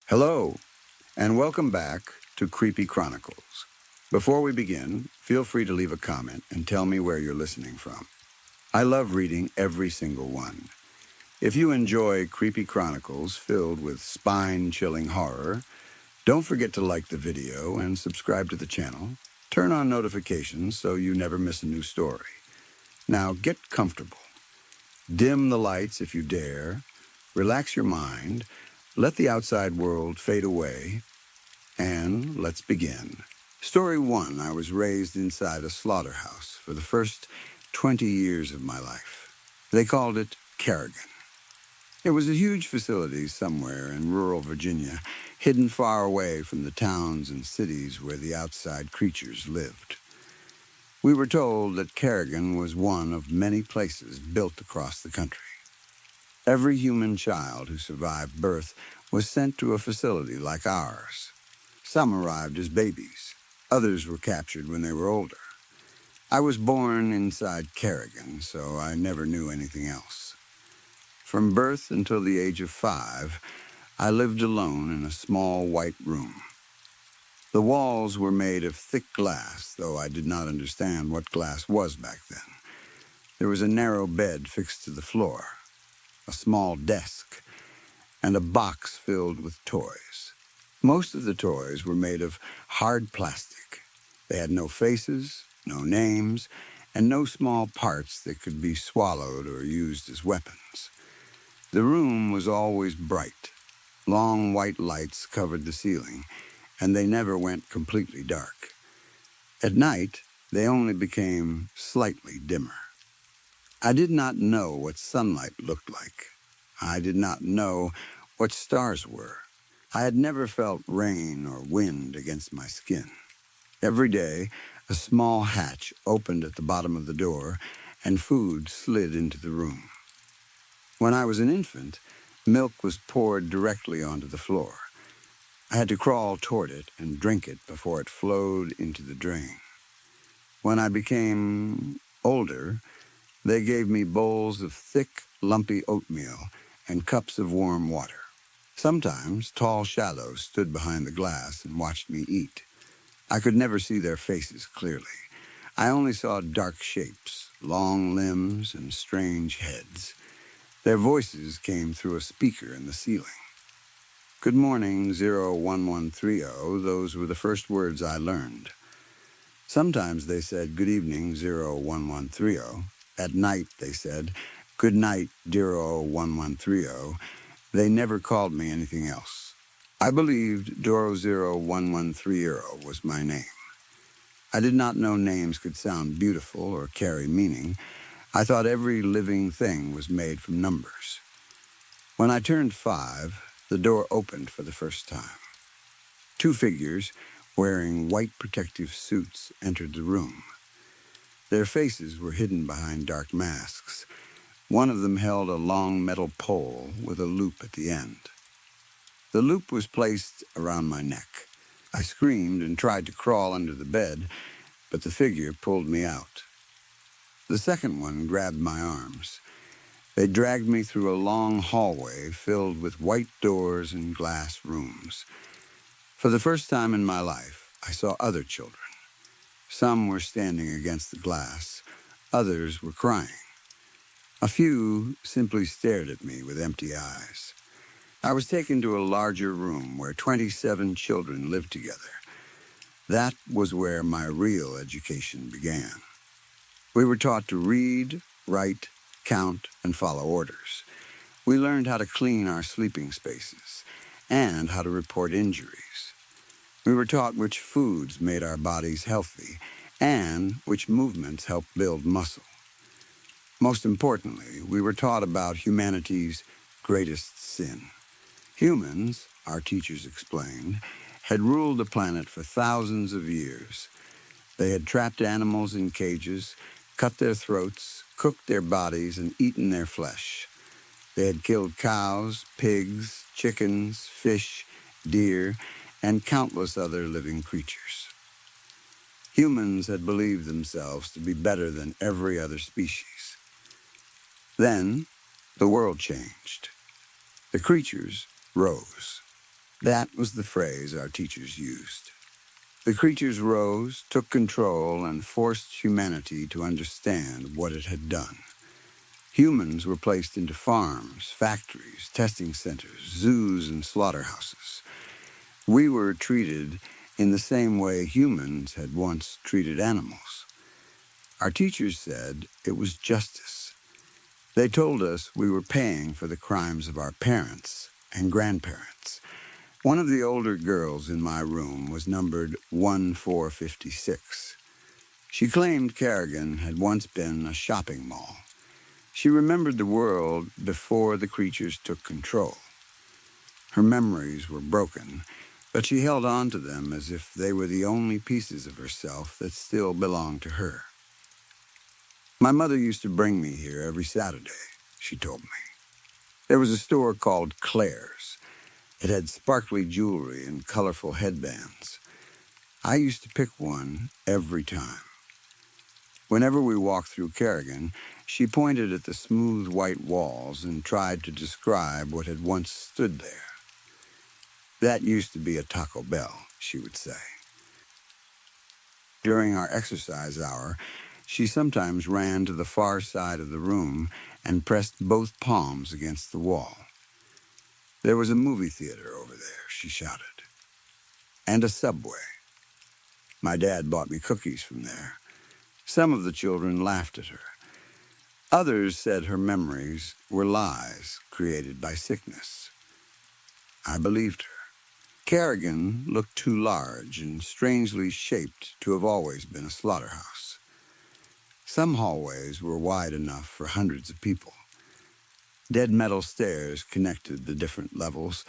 Hello, and welcome back to Creepy Chronicles. Before we begin, feel free to leave a comment and tell me where you're listening from. I love reading every single one. If you enjoy Creepy Chronicles filled with spine-chilling horror, don't forget to like the video and subscribe to the channel. Turn on notifications so you never miss a new story. Now get comfortable. Dim the lights if you dare. Relax your mind. Let the outside world fade away. And let's begin. Story 1. I was raised inside a slaughterhouse for the first 20 years of my life. They called it Kerrigan. It was a huge facility somewhere in rural Virginia, hidden far away from the towns and cities where the outside creatures lived. We were told that Kerrigan was one of many places built across the country. Every human child who survived birth was sent to a facility like ours. Some arrived as babies. Others were captured when they were older. I was born inside Kerrigan, so I never knew anything else. From birth until the age of 5, I lived alone in a small white room. The walls were made of thick glass, though I did not understand what glass was back then. There was a narrow bed fixed to the floor, a small desk, and a box filled with toys. Most of the toys were made of hard plastic. They had no faces, no names, and no small parts that could be swallowed or used as weapons. The room was always bright. Long white lights covered the ceiling, and they never went completely dark. At night, they only became slightly dimmer. I did not know what sunlight looked like. I did not know what stars were. I had never felt rain or wind against my skin. Every day, a small hatch opened at the bottom of the door, and food slid into the room. When I was an infant, milk was poured directly onto the floor. I had to crawl toward it and drink it before it flowed into the drain. When I became older, they gave me bowls of thick, lumpy oatmeal and cups of warm water. Sometimes tall shadows stood behind the glass and watched me eat. I could never see their faces clearly. I only saw dark shapes, long limbs, and strange heads. Their voices came through a speaker in the ceiling. Good morning, 01130, those were the first words I learned. Sometimes they said, good evening, 01130. At night, they said, good night, 01130. They never called me anything else. I believed Doro 01130 was my name. I did not know names could sound beautiful or carry meaning. I thought every living thing was made from numbers. When I turned 5, the door opened for the first time. 2 figures, wearing white protective suits, entered the room. Their faces were hidden behind dark masks. One of them held a long metal pole with a loop at the end. The loop was placed around my neck. I screamed and tried to crawl under the bed, but the figure pulled me out. The second one grabbed my arms. They dragged me through a long hallway filled with white doors and glass rooms. For the first time in my life, I saw other children. Some were standing against the glass. Others were crying. A few simply stared at me with empty eyes. I was taken to a larger room where 27 children lived together. That was where my real education began. We were taught to read, write, count, and follow orders. We learned how to clean our sleeping spaces and how to report injuries. We were taught which foods made our bodies healthy and which movements helped build muscle. Most importantly, we were taught about humanity's greatest sin. Humans, our teachers explained, had ruled the planet for thousands of years. They had trapped animals in cages, cut their throats, cooked their bodies, and eaten their flesh. They had killed cows, pigs, chickens, fish, deer, and countless other living creatures. Humans had believed themselves to be better than every other species. Then, the world changed. The creatures rose. That was the phrase our teachers used. The creatures rose, took control, and forced humanity to understand what it had done. Humans were placed into farms, factories, testing centers, zoos, and slaughterhouses. We were treated in the same way humans had once treated animals. Our teachers said it was justice. They told us we were paying for the crimes of our parents and grandparents. One of the older girls in my room was numbered 1456. She claimed Kerrigan had once been a shopping mall. She remembered the world before the creatures took control. Her memories were broken, but she held on to them as if they were the only pieces of herself that still belonged to her. My mother used to bring me here every Saturday, she told me. There was a store called Claire's. It had sparkly jewelry and colorful headbands. I used to pick one every time. Whenever we walked through Kerrigan, she pointed at the smooth white walls and tried to describe what had once stood there. That used to be a Taco Bell, she would say. During our exercise hour, she sometimes ran to the far side of the room and pressed both palms against the wall. There was a movie theater over there, she shouted, and a Subway. My dad bought me cookies from there. Some of the children laughed at her. Others said her memories were lies created by sickness. I believed her. Kerrigan looked too large and strangely shaped to have always been a slaughterhouse. Some hallways were wide enough for hundreds of people. Dead metal stairs connected the different levels,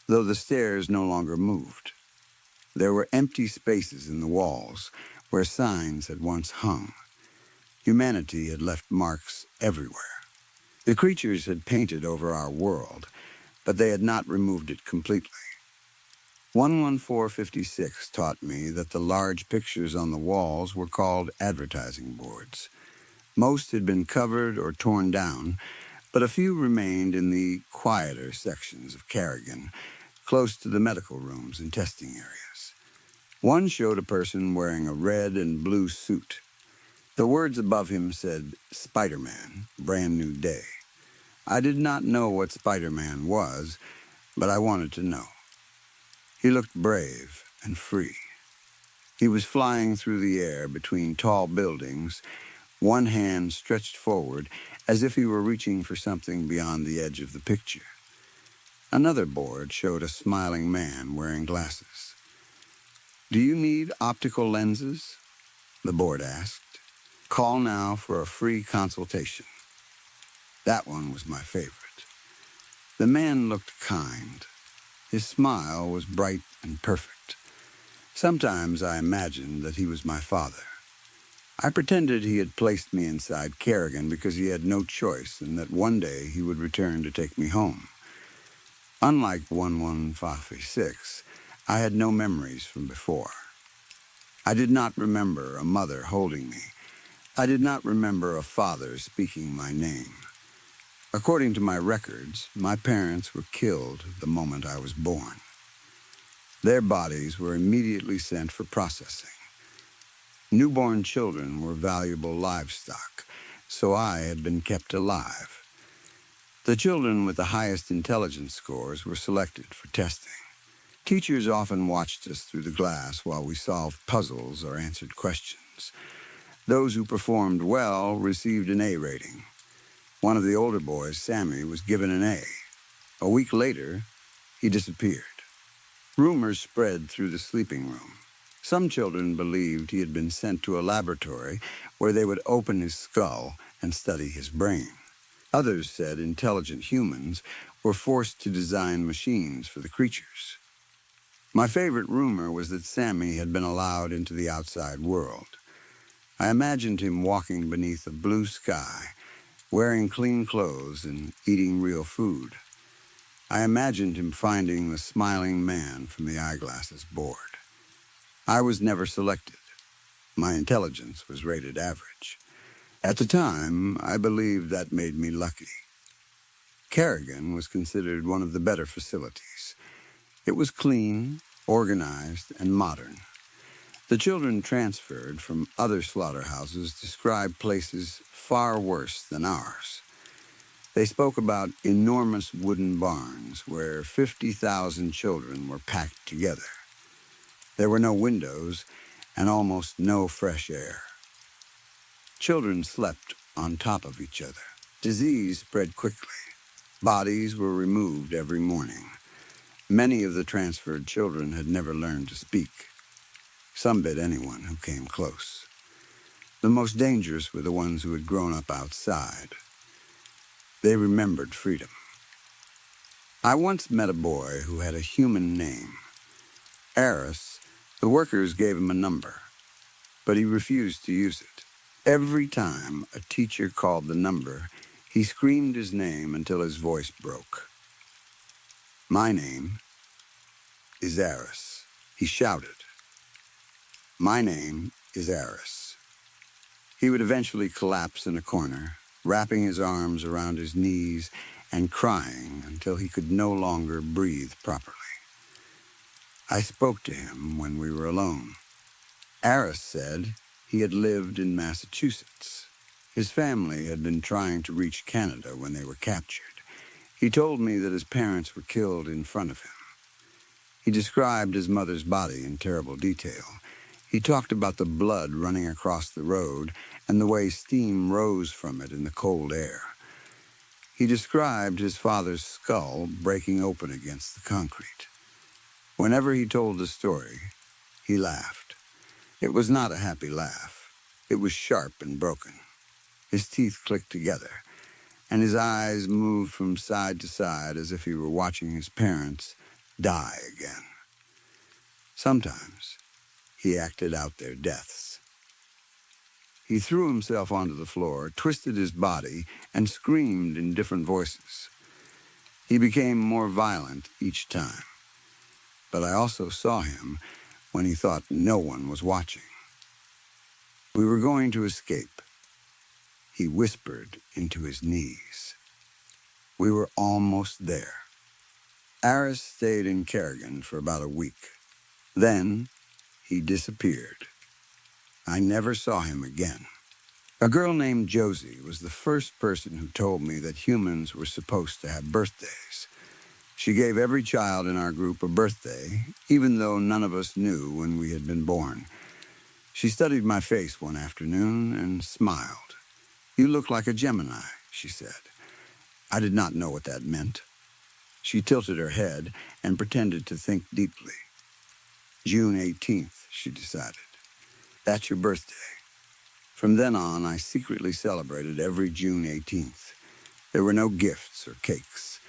though the stairs no longer moved. There were empty spaces in the walls where signs had once hung. Humanity had left marks everywhere. The creatures had painted over our world, but they had not removed it completely. 11456 taught me that the large pictures on the walls were called advertising boards. Most had been covered or torn down, but a few remained in the quieter sections of Kerrigan, close to the medical rooms and testing areas. One showed a person wearing a red and blue suit. The words above him said, "Spider-Man, brand new day." I did not know what Spider-Man was, but I wanted to know. He looked brave and free. He was flying through the air between tall buildings, one hand stretched forward as if he were reaching for something beyond the edge of the picture. Another board showed a smiling man wearing glasses. "Do you need optical lenses?" the board asked. "Call now for a free consultation." That one was my favorite. The man looked kind. His smile was bright and perfect. Sometimes I imagined that he was my father. I pretended he had placed me inside Kerrigan because he had no choice and that one day he would return to take me home. Unlike 11556, I had no memories from before. I did not remember a mother holding me. I did not remember a father speaking my name. According to my records, my parents were killed the moment I was born. Their bodies were immediately sent for processing. Newborn children were valuable livestock, so I had been kept alive. The children with the highest intelligence scores were selected for testing. Teachers often watched us through the glass while we solved puzzles or answered questions. Those who performed well received an A rating. One of the older boys, Sammy, was given an A. A week later, he disappeared. Rumors spread through the sleeping room. Some children believed he had been sent to a laboratory where they would open his skull and study his brain. Others said intelligent humans were forced to design machines for the creatures. My favorite rumor was that Sammy had been allowed into the outside world. I imagined him walking beneath a blue sky, wearing clean clothes and eating real food. I imagined him finding the smiling man from the eyeglasses board. I was never selected. My intelligence was rated average. At the time, I believed that made me lucky. Kerrigan was considered one of the better facilities. It was clean, organized, and modern. The children transferred from other slaughterhouses described places far worse than ours. They spoke about enormous wooden barns where 50,000 children were packed together. There were no windows and almost no fresh air. Children slept on top of each other. Disease spread quickly. Bodies were removed every morning. Many of the transferred children had never learned to speak. Some bit anyone who came close. The most dangerous were the ones who had grown up outside. They remembered freedom. I once met a boy who had a human name. Eris. The workers gave him a number, but he refused to use it. Every time a teacher called the number, he screamed his name until his voice broke. My name is Eris. He shouted. My name is Eris. He would eventually collapse in a corner, wrapping his arms around his knees and crying until he could no longer breathe properly. I spoke to him when we were alone. Eris said he had lived in Massachusetts. His family had been trying to reach Canada when they were captured. He told me that his parents were killed in front of him. He described his mother's body in terrible detail. He talked about the blood running across the road and the way steam rose from it in the cold air. He described his father's skull breaking open against the concrete. Whenever he told the story, he laughed. It was not a happy laugh. It was sharp and broken. His teeth clicked together, and his eyes moved from side to side as if he were watching his parents die again. Sometimes he acted out their deaths. He threw himself onto the floor, twisted his body, and screamed in different voices. He became more violent each time. But I also saw him when he thought no one was watching. We were going to escape. He whispered into his knees. We were almost there. Aris stayed in Kerrigan for about a week. Then he disappeared. I never saw him again. A girl named Josie was the first person who told me that humans were supposed to have birthdays. She gave every child in our group a birthday, even though none of us knew when we had been born. She studied my face one afternoon and smiled. You look like a Gemini, she said. I did not know what that meant. She tilted her head and pretended to think deeply. June 18th, she decided. That's your birthday. From then on, I secretly celebrated every June 18th. There were no gifts or cakes.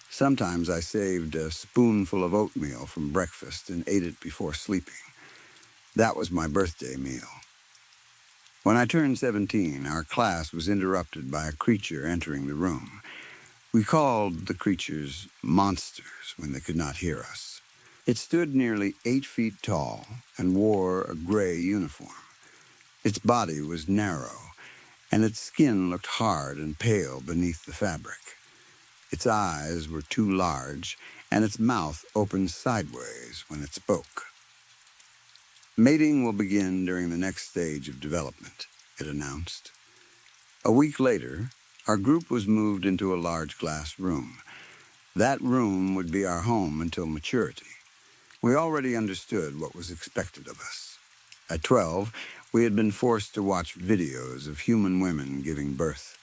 Sometimes I saved a spoonful of oatmeal from breakfast and ate it before sleeping. That was my birthday meal. When I turned 17, our class was interrupted by a creature entering the room. We called the creatures monsters when they could not hear us. It stood nearly 8 feet tall and wore a gray uniform. Its body was narrow, and its skin looked hard and pale beneath the fabric. Its eyes were too large, and its mouth opened sideways when it spoke. Mating will begin during the next stage of development, it announced. A week later, our group was moved into a large glass room. That room would be our home until maturity. We already understood what was expected of us. At 12, we had been forced to watch videos of human women giving birth.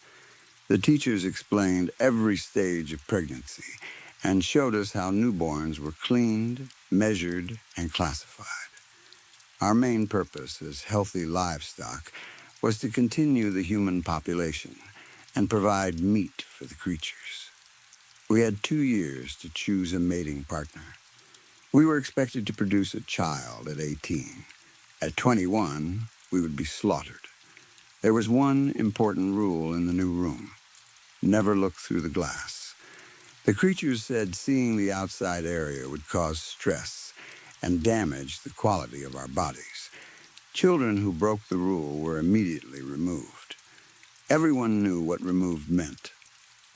The teachers explained every stage of pregnancy and showed us how newborns were cleaned, measured, and classified. Our main purpose as healthy livestock was to continue the human population and provide meat for the creatures. We had 2 years to choose a mating partner. We were expected to produce a child at 18. At 21, we would be slaughtered. There was one important rule in the new room. Never look through the glass. The creatures said seeing the outside area would cause stress and damage the quality of our bodies. Children who broke the rule were immediately removed. Everyone knew what removed meant.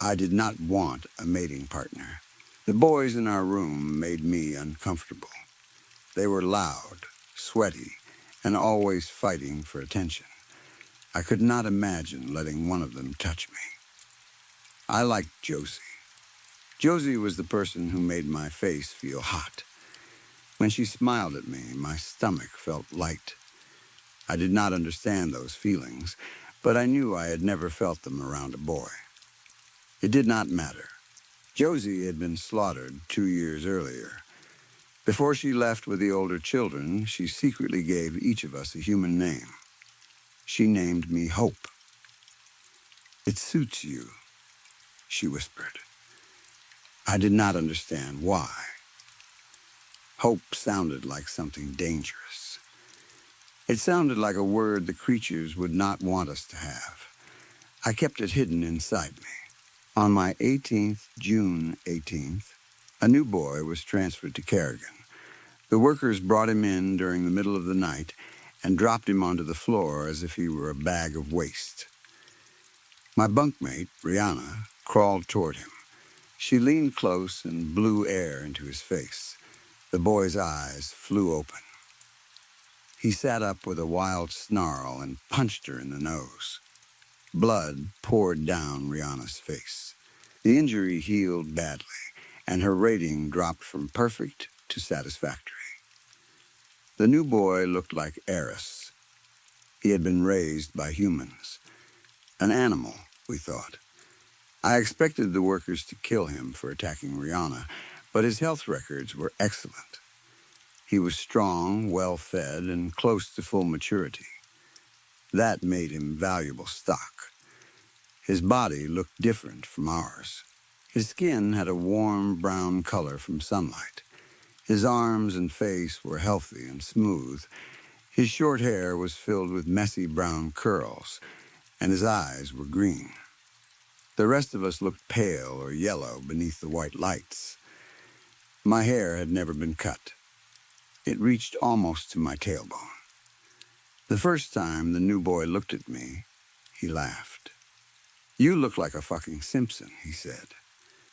I did not want a mating partner. The boys in our room made me uncomfortable. They were loud, sweaty, and always fighting for attention. I could not imagine letting one of them touch me. I liked Josie. Josie was the person who made my face feel hot. When she smiled at me, my stomach felt light. I did not understand those feelings, but I knew I had never felt them around a boy. It did not matter. Josie had been slaughtered 2 years earlier. Before she left with the older children, she secretly gave each of us a human name. She named me Hope. "It suits you," she whispered. I did not understand why. Hope sounded like something dangerous. It sounded like a word the creatures would not want us to have. I kept it hidden inside me. On my 18th, June 18th, a new boy was transferred to Kerrigan. The workers brought him in during the middle of the night and dropped him onto the floor as if he were a bag of waste. My bunkmate, Rihanna, crawled toward him. She leaned close and blew air into his face. The boy's eyes flew open. He sat up with a wild snarl and punched her in the nose. Blood poured down Rihanna's face. The injury healed badly, and her rating dropped from perfect to satisfactory. The new boy looked like Eris. He had been raised by humans. An animal, we thought. I expected the workers to kill him for attacking Rihanna, but his health records were excellent. He was strong, well-fed, and close to full maturity. That made him valuable stock. His body looked different from ours. His skin had a warm brown color from sunlight. His arms and face were healthy and smooth. His short hair was filled with messy brown curls, and his eyes were green. The rest of us looked pale or yellow beneath the white lights. My hair had never been cut. It reached almost to my tailbone. The first time the new boy looked at me, he laughed. "You look like a fucking Simpson," he said.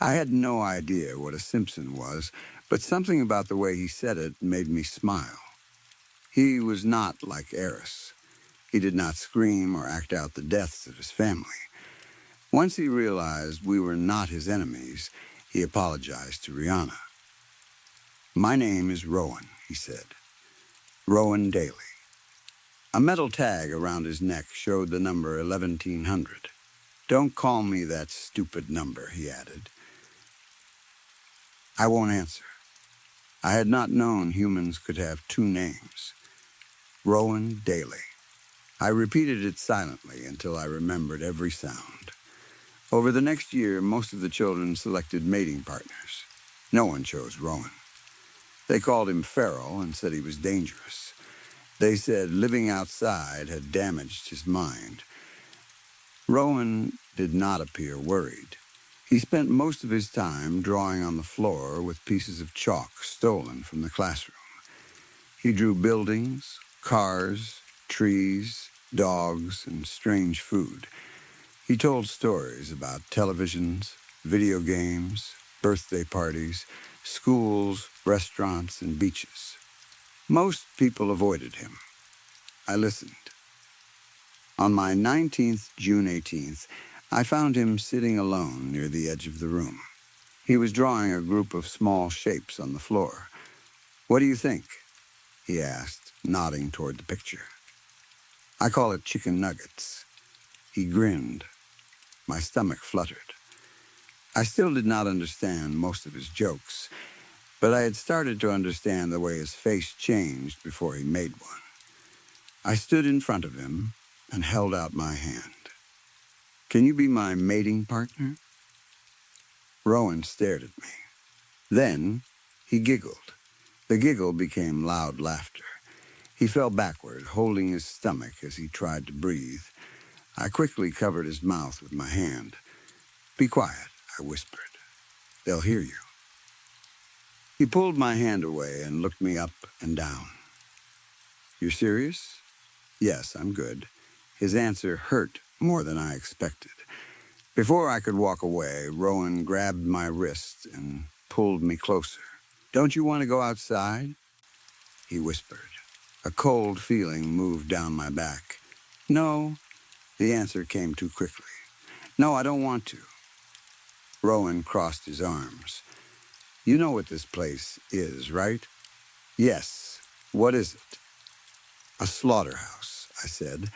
I had no idea what a Simpson was, but something about the way he said it made me smile. He was not like Eris. He did not scream or act out the deaths of his family. Once he realized we were not his enemies, he apologized to Rihanna. "My name is Rowan," he said. "Rowan Daly." A metal tag around his neck showed the number 1100. "Don't call me that stupid number," he added. "I won't answer." I had not known humans could have two names. Rowan Daly. I repeated it silently until I remembered every sound. Over the next year, most of the children selected mating partners. No one chose Rowan. They called him feral and said he was dangerous. They said living outside had damaged his mind. Rowan did not appear worried. He spent most of his time drawing on the floor with pieces of chalk stolen from the classroom. He drew buildings, cars, trees, dogs, and strange food. He told stories about televisions, video games, birthday parties, schools, restaurants, and beaches. Most people avoided him. I listened. On my 19th, June 18th, I found him sitting alone near the edge of the room. He was drawing a group of small shapes on the floor. "What do you think?" he asked, nodding toward the picture. "I call it chicken nuggets." He grinned. My stomach fluttered. I still did not understand most of his jokes, but I had started to understand the way his face changed before he made one. I stood in front of him and held out my hand. "Can you be my mating partner?" Rowan stared at me. Then he giggled. The giggle became loud laughter. He fell backward, holding his stomach as he tried to breathe. I quickly covered his mouth with my hand. "Be quiet," I whispered. "They'll hear you." He pulled my hand away and looked me up and down. "You're serious?" "Yes, I'm good." His answer hurt more than I expected. Before I could walk away, Rowan grabbed my wrist and pulled me closer. "Don't you want to go outside?" he whispered. A cold feeling moved down my back. "No," the answer came too quickly. "No, I don't want to." Rowan crossed his arms. "You know what this place is, right?" "Yes. What is it?" "A slaughterhouse," I said.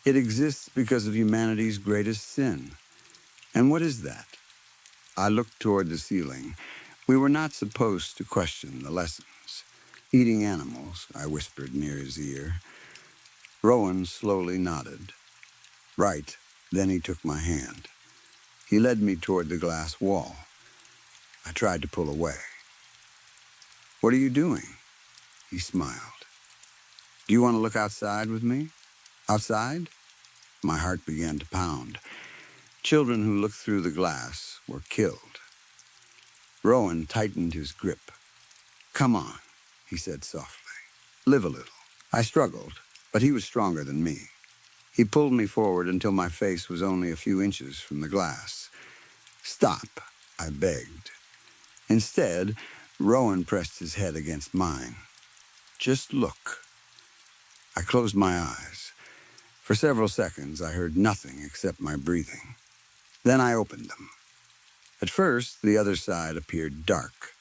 "It exists because of humanity's greatest sin." "And what is that?" I looked toward the ceiling. We were not supposed to question the lessons. "Eating animals," I whispered near his ear. Rowan slowly nodded. "Right." Then he took my hand. He led me toward the glass wall. I tried to pull away. "What are you doing?" He smiled. "Do you want to look outside with me?" "Outside?" My heart began to pound. Children who looked through the glass were killed. Rowan tightened his grip. "Come on," he said softly. "Live a little." I struggled, but he was stronger than me. He pulled me forward until my face was only a few inches from the glass. "Stop," I begged. Instead, Rowan pressed his head against mine. "Just look." I closed my eyes. For several seconds, I heard nothing except my breathing. Then I opened them. At first, the other side appeared dark.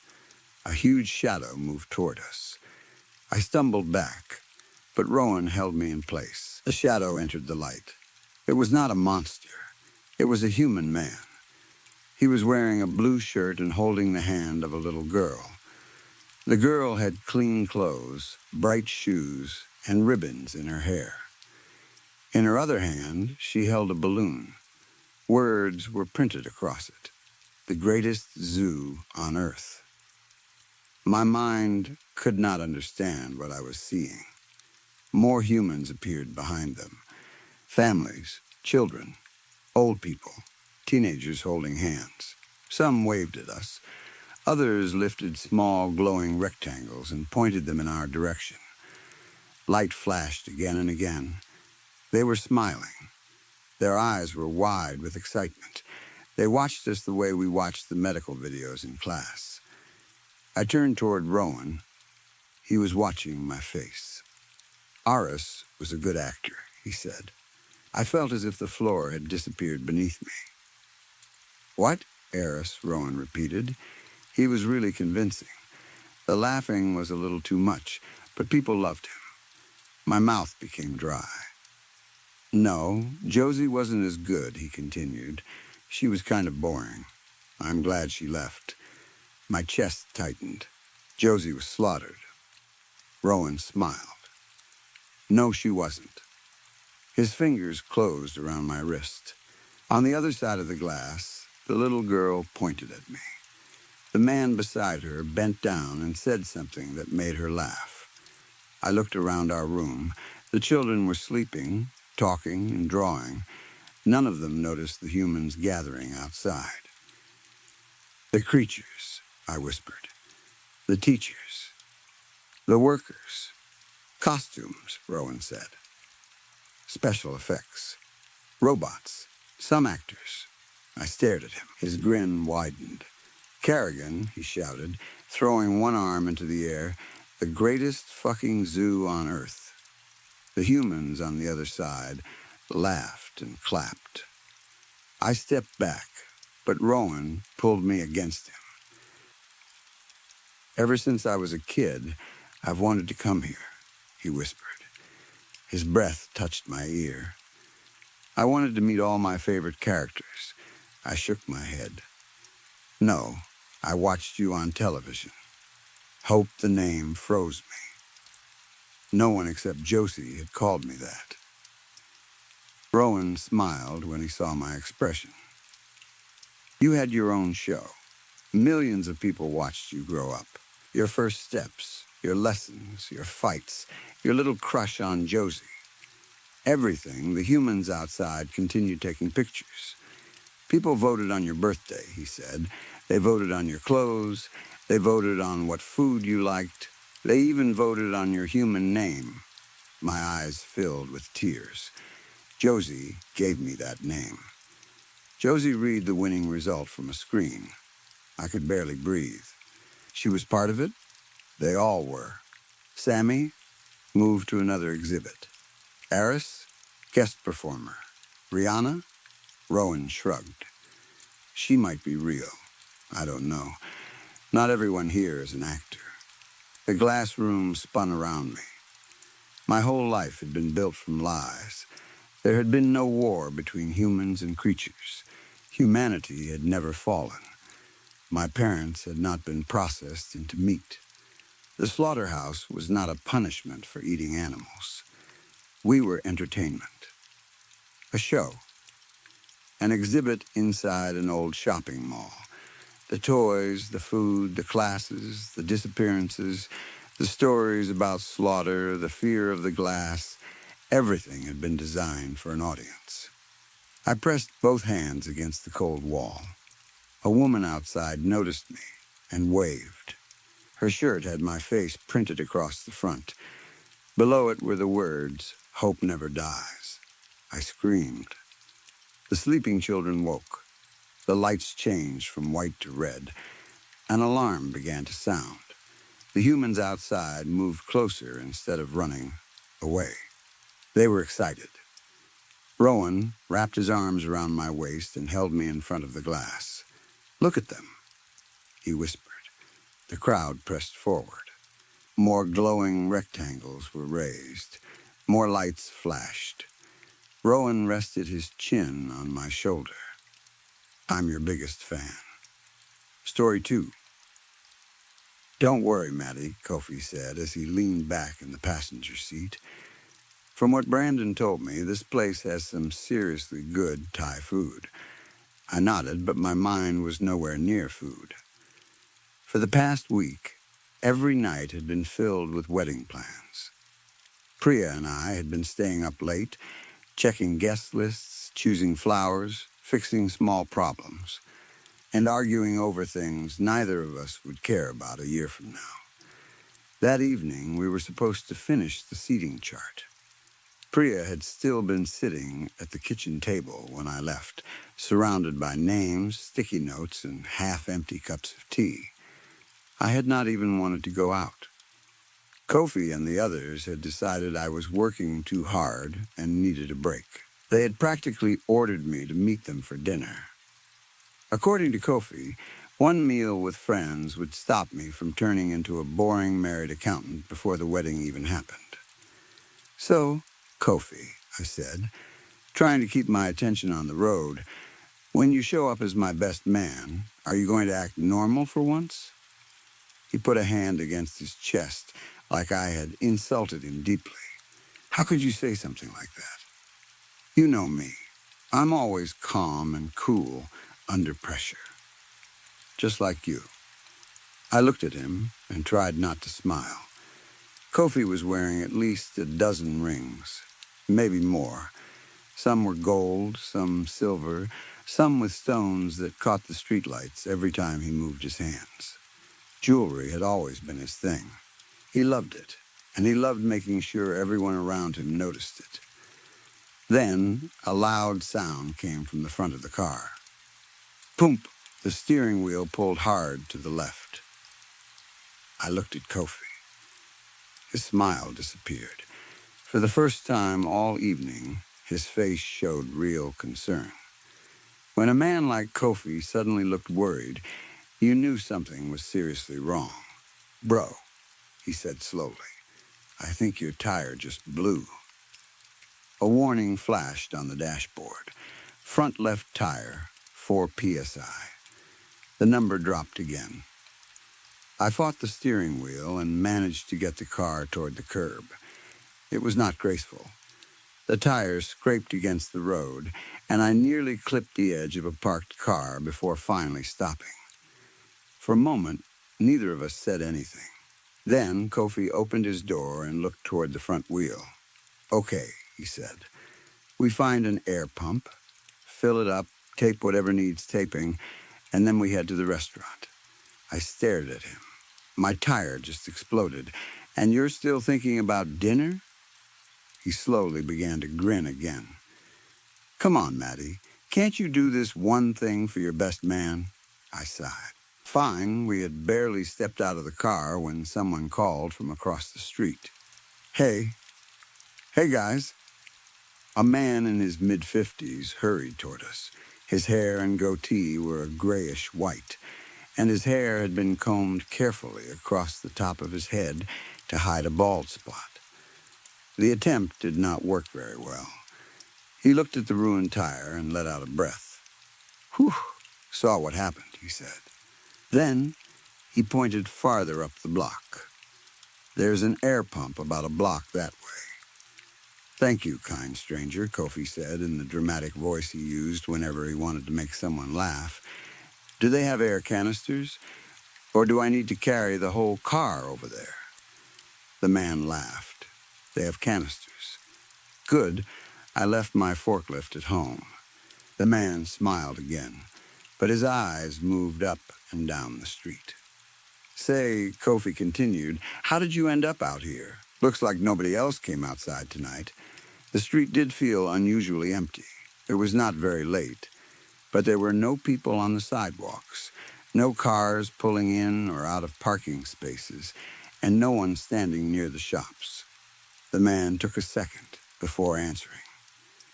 A huge shadow moved toward us. I stumbled back, but Rowan held me in place. The shadow entered the light. It was not a monster. It was a human man. He was wearing a blue shirt and holding the hand of a little girl. The girl had clean clothes, bright shoes, and ribbons in her hair. In her other hand, she held a balloon. Words were printed across it. "The greatest zoo on Earth." My mind could not understand what I was seeing. More humans appeared behind them. Families, children, old people, teenagers holding hands. Some waved at us. Others lifted small, glowing rectangles and pointed them in our direction. Light flashed again and again. They were smiling. Their eyes were wide with excitement. They watched us the way we watched the medical videos in class. I turned toward Rowan. He was watching my face. "Aris was a good actor," he said. I felt as if the floor had disappeared beneath me. "What?" Aris, Rowan repeated. He was really convincing. The laughing was a little too much, but people loved him. My mouth became dry. "No, Josie wasn't as good," he continued. "She was kind of boring. I'm glad she left." My chest tightened. Josie was slaughtered. Rowan smiled. "No, she wasn't." His fingers closed around my wrist. On the other side of the glass, the little girl pointed at me. The man beside her bent down and said something that made her laugh. I looked around our room. The children were sleeping, talking, and drawing. None of them noticed the humans gathering outside. "The creatures," I whispered. "The teachers. The workers. Costumes," Rowan said. "Special effects. Robots. Some actors." I stared at him. His grin widened. "Kerrigan," he shouted, throwing one arm into the air, "the greatest fucking zoo on Earth." The humans on the other side laughed and clapped. I stepped back, but Rowan pulled me against him. "Ever since I was a kid, I've wanted to come here," he whispered. His breath touched my ear. "I wanted to meet all my favorite characters." I shook my head. "No, I watched you on television." Hope the name froze me. No one except Josie had called me that. Rowan smiled when he saw my expression. "You had your own show. Millions of people watched you grow up. Your first steps, your lessons, your fights, your little crush on Josie. Everything, the humans outside continued taking pictures. People voted on your birthday," he said. "They voted on your clothes. They voted on what food you liked. They even voted on your human name." My eyes filled with tears. Josie gave me that name. Josie read the winning result from a screen. I could barely breathe. She was part of it. They all were. Sammy moved to another exhibit. Eris, guest performer. Rihanna, Rowan shrugged. She might be real. I don't know. Not everyone here is an actor. The glass room spun around me. My whole life had been built from lies. There had been no war between humans and creatures. Humanity had never fallen. My parents had not been processed into meat. The slaughterhouse was not a punishment for eating animals. We were entertainment. A show. An exhibit inside an old shopping mall. The toys, the food, the classes, the disappearances, the stories about slaughter, the fear of the glass, everything had been designed for an audience. I pressed both hands against the cold wall. A woman outside noticed me and waved. Her shirt had my face printed across the front. Below it were the words, "Hope never dies." I screamed. The sleeping children woke. The lights changed from white to red. An alarm began to sound. The humans outside moved closer instead of running away. They were excited. Rowan wrapped his arms around my waist and held me in front of the glass. "Look at them," he whispered. The crowd pressed forward. More glowing rectangles were raised. More lights flashed. Rowan rested his chin on my shoulder. "I'm your biggest fan." Story 2. "Don't worry, Maddie," Kofi said as he leaned back in the passenger seat. "From what Brandon told me, this place has some seriously good Thai food." I nodded, but my mind was nowhere near food. For the past week, every night had been filled with wedding plans. Priya and I had been staying up late, checking guest lists, choosing flowers, fixing small problems, and arguing over things neither of us would care about a year from now. That evening, we were supposed to finish the seating chart. Priya had still been sitting at the kitchen table when I left, surrounded by names, sticky notes, and half-empty cups of tea. I had not even wanted to go out. Kofi and the others had decided I was working too hard and needed a break. They had practically ordered me to meet them for dinner. According to Kofi, one meal with friends would stop me from turning into a boring married accountant before the wedding even happened. "So, Kofi," I said, trying to keep my attention on the road, "when you show up as my best man, are you going to act normal for once?" He put a hand against his chest, like I had insulted him deeply. "How could you say something like that? You know me. I'm always calm and cool under pressure. Just like you." I looked at him and tried not to smile. Kofi was wearing at least a dozen rings, maybe more. Some were gold, some silver, some with stones that caught the streetlights every time he moved his hands. Jewelry had always been his thing. He loved it, and he loved making sure everyone around him noticed it. Then a loud sound came from the front of the car. Poomp! The steering wheel pulled hard to the left. I looked at Kofi. His smile disappeared. For the first time all evening, his face showed real concern. When a man like Kofi suddenly looked worried, you knew something was seriously wrong. "Bro," he said slowly, "I think your tire just blew." A warning flashed on the dashboard. Front left tire, 4 psi. The number dropped again. I fought the steering wheel and managed to get the car toward the curb. It was not graceful. The tires scraped against the road, and I nearly clipped the edge of a parked car before finally stopping. For a moment, neither of us said anything. Then Kofi opened his door and looked toward the front wheel. "Okay," he said. "We find an air pump, fill it up, tape whatever needs taping, and then we head to the restaurant." I stared at him. "My tire just exploded, and you're still thinking about dinner?" He slowly began to grin again. "Come on, Maddie. Can't you do this one thing for your best man?" I sighed. fine. We had barely stepped out of the car when someone called from across the street. Hey, hey guys. A man in his mid-50s hurried toward us. His hair and goatee were a grayish white, and his hair had been combed carefully across the top of his head to hide a bald spot. The attempt did not work very well. He looked at the ruined tire and let out a breath. Whew, saw what happened, he said. Then he pointed farther up the block. There's an air pump about a block that way. Thank you, kind stranger, Kofi said in the dramatic voice he used whenever he wanted to make someone laugh. Do they have air canisters? Or do I need to carry the whole car over there? The man laughed. They have canisters. Good. I left my forklift at home. The man smiled again, but his eyes moved up and down the street. Say, Kofi continued, how did you end up out here? Looks like nobody else came outside tonight. The street did feel unusually empty. It was not very late, but there were no people on the sidewalks, no cars pulling in or out of parking spaces, and no one standing near the shops. The man took a second before answering.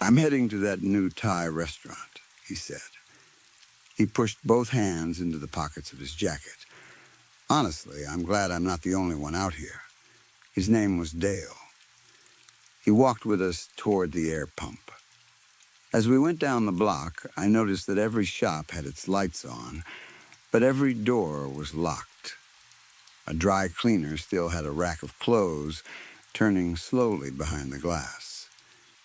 I'm heading to that new Thai restaurant, he said. He pushed both hands into the pockets of his jacket. Honestly, I'm glad I'm not the only one out here. His name was Dale. He walked with us toward the air pump. As we went down the block, I noticed that every shop had its lights on, but every door was locked. A dry cleaner still had a rack of clothes turning slowly behind the glass.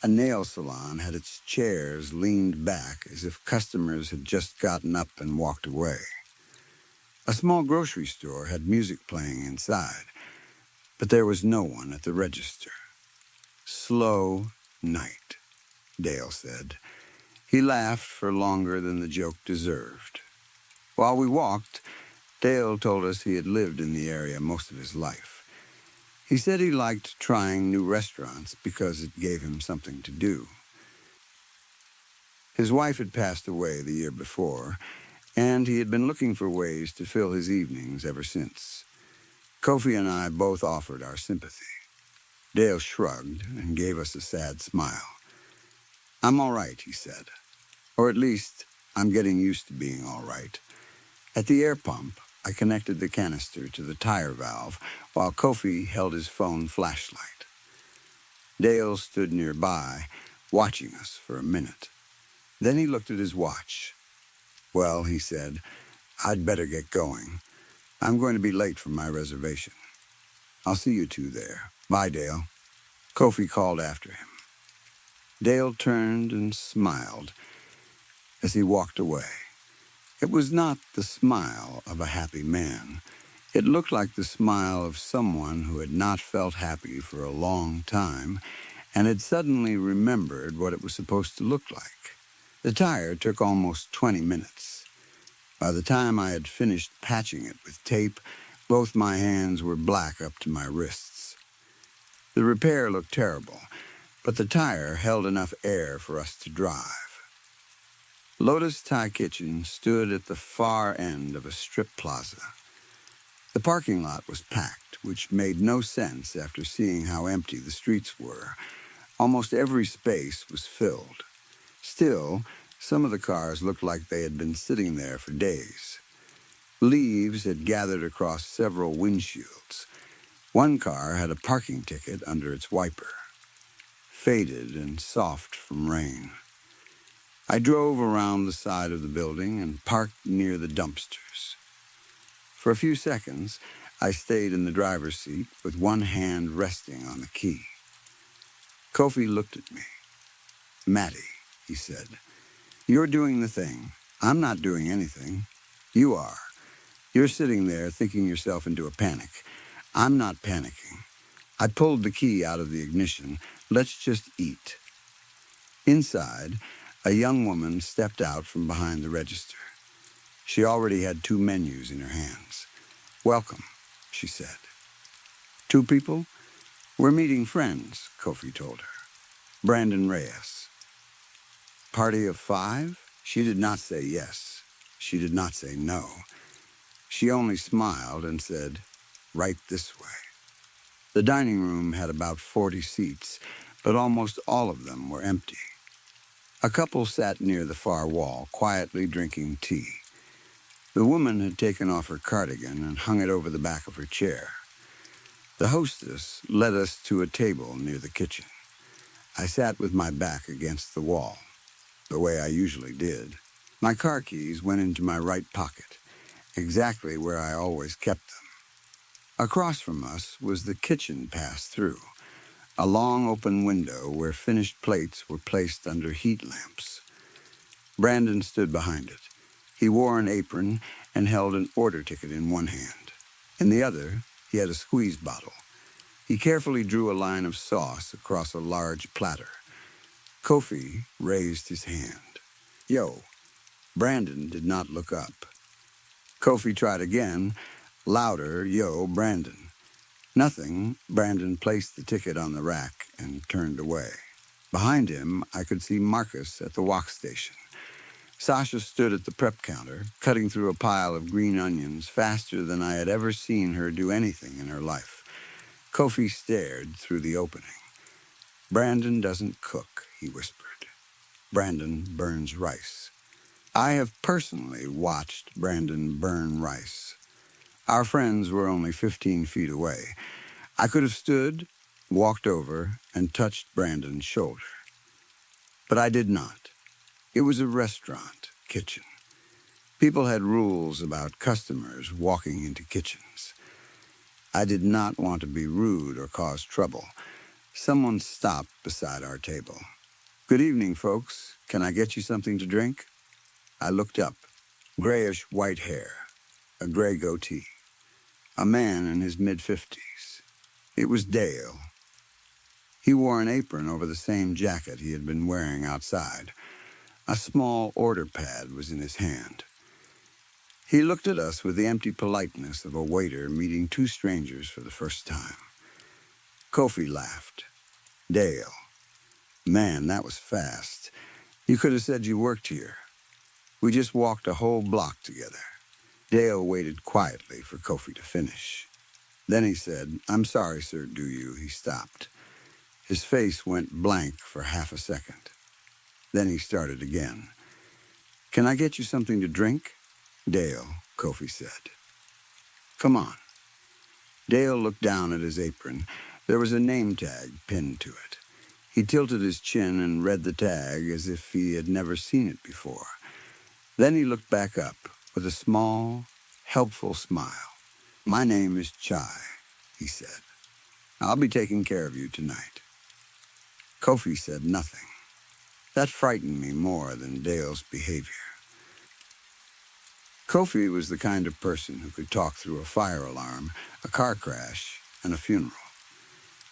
A nail salon had its chairs leaned back as if customers had just gotten up and walked away. A small grocery store had music playing inside, but there was no one at the register. Slow night, Dale said. He laughed for longer than the joke deserved. While we walked, Dale told us he had lived in the area most of his life. He said he liked trying new restaurants because it gave him something to do. His wife had passed away the year before, and he had been looking for ways to fill his evenings ever since. Kofi and I both offered our sympathy. Dale shrugged and gave us a sad smile. I'm all right, he said. Or at least, I'm getting used to being all right. At the air pump, I connected the canister to the tire valve while Kofi held his phone flashlight. Dale stood nearby, watching us for a minute. Then he looked at his watch. Well, he said, I'd better get going. I'm going to be late for my reservation. I'll see you two there. Bye, Dale. Kofi called after him. Dale turned and smiled as he walked away. It was not the smile of a happy man. It looked like the smile of someone who had not felt happy for a long time and had suddenly remembered what it was supposed to look like. The tire took almost 20 minutes. By the time I had finished patching it with tape, both my hands were black up to my wrists. The repair looked terrible, but the tire held enough air for us to drive. Lotus Thai Kitchen stood at the far end of a strip plaza. The parking lot was packed, which made no sense after seeing how empty the streets were. Almost every space was filled. Still, some of the cars looked like they had been sitting there for days. Leaves had gathered across several windshields. One car had a parking ticket under its wiper, faded and soft from rain. I drove around the side of the building and parked near the dumpsters. For a few seconds, I stayed in the driver's seat with one hand resting on the key. Kofi looked at me. Matty, he said, you're doing the thing. I'm not doing anything. You are. You're sitting there thinking yourself into a panic. I'm not panicking. I pulled the key out of the ignition. Let's just eat. Inside, a young woman stepped out from behind the register. She already had 2 menus in her hands. Welcome, she said. 2 people? We're meeting friends, Kofi told her. Brandon Reyes. Party of 5? She did not say yes. She did not say no. She only smiled and said, "Right this way." The dining room had about 40 seats, but almost all of them were empty. A couple sat near the far wall, quietly drinking tea. The woman had taken off her cardigan and hung it over the back of her chair. The hostess led us to a table near the kitchen. I sat with my back against the wall, the way I usually did. My car keys went into my right pocket, exactly where I always kept them. Across from us was the kitchen pass-through, a long open window where finished plates were placed under heat lamps. Brandon stood behind it. He wore an apron and held an order ticket in one hand. In the other, he had a squeeze bottle. He carefully drew a line of sauce across a large platter. Kofi raised his hand. "Yo." Brandon did not look up. Kofi tried again, louder, "Yo, Brandon." Nothing. Brandon placed the ticket on the rack and turned away. Behind him, I could see Marcus at the wok station. Sasha stood at the prep counter, cutting through a pile of green onions faster than I had ever seen her do anything in her life. Kofi stared through the opening. "Brandon doesn't cook," he whispered. "Brandon burns rice." I have personally watched Brandon burn rice. Our friends were only 15 feet away. I could have stood, walked over, and touched Brandon's shoulder. But I did not. It was a restaurant kitchen. People had rules about customers walking into kitchens. I did not want to be rude or cause trouble. Someone stopped beside our table. "Good evening, folks. Can I get you something to drink?" I looked up. Grayish-white hair, a gray goatee. A man in his mid-50s. It was Dale. He wore an apron over the same jacket he had been wearing outside. A small order pad was in his hand. He looked at us with the empty politeness of a waiter meeting two strangers for the first time. Kofi laughed. "Dale. Man, that was fast. You could have said you worked here. We just walked a whole block together." Dale waited quietly for Kofi to finish. Then he said, "I'm sorry, sir, do you?" He stopped. His face went blank for half a second. Then he started again. "Can I get you something to drink?" "Dale," Kofi said. "Come on." Dale looked down at his apron. There was a name tag pinned to it. He tilted his chin and read the tag as if he had never seen it before. Then he looked back up with a small, helpful smile. "My name is Chai," he said. "I'll be taking care of you tonight." Kofi said nothing. That frightened me more than Dale's behavior. Kofi was the kind of person who could talk through a fire alarm, a car crash, and a funeral.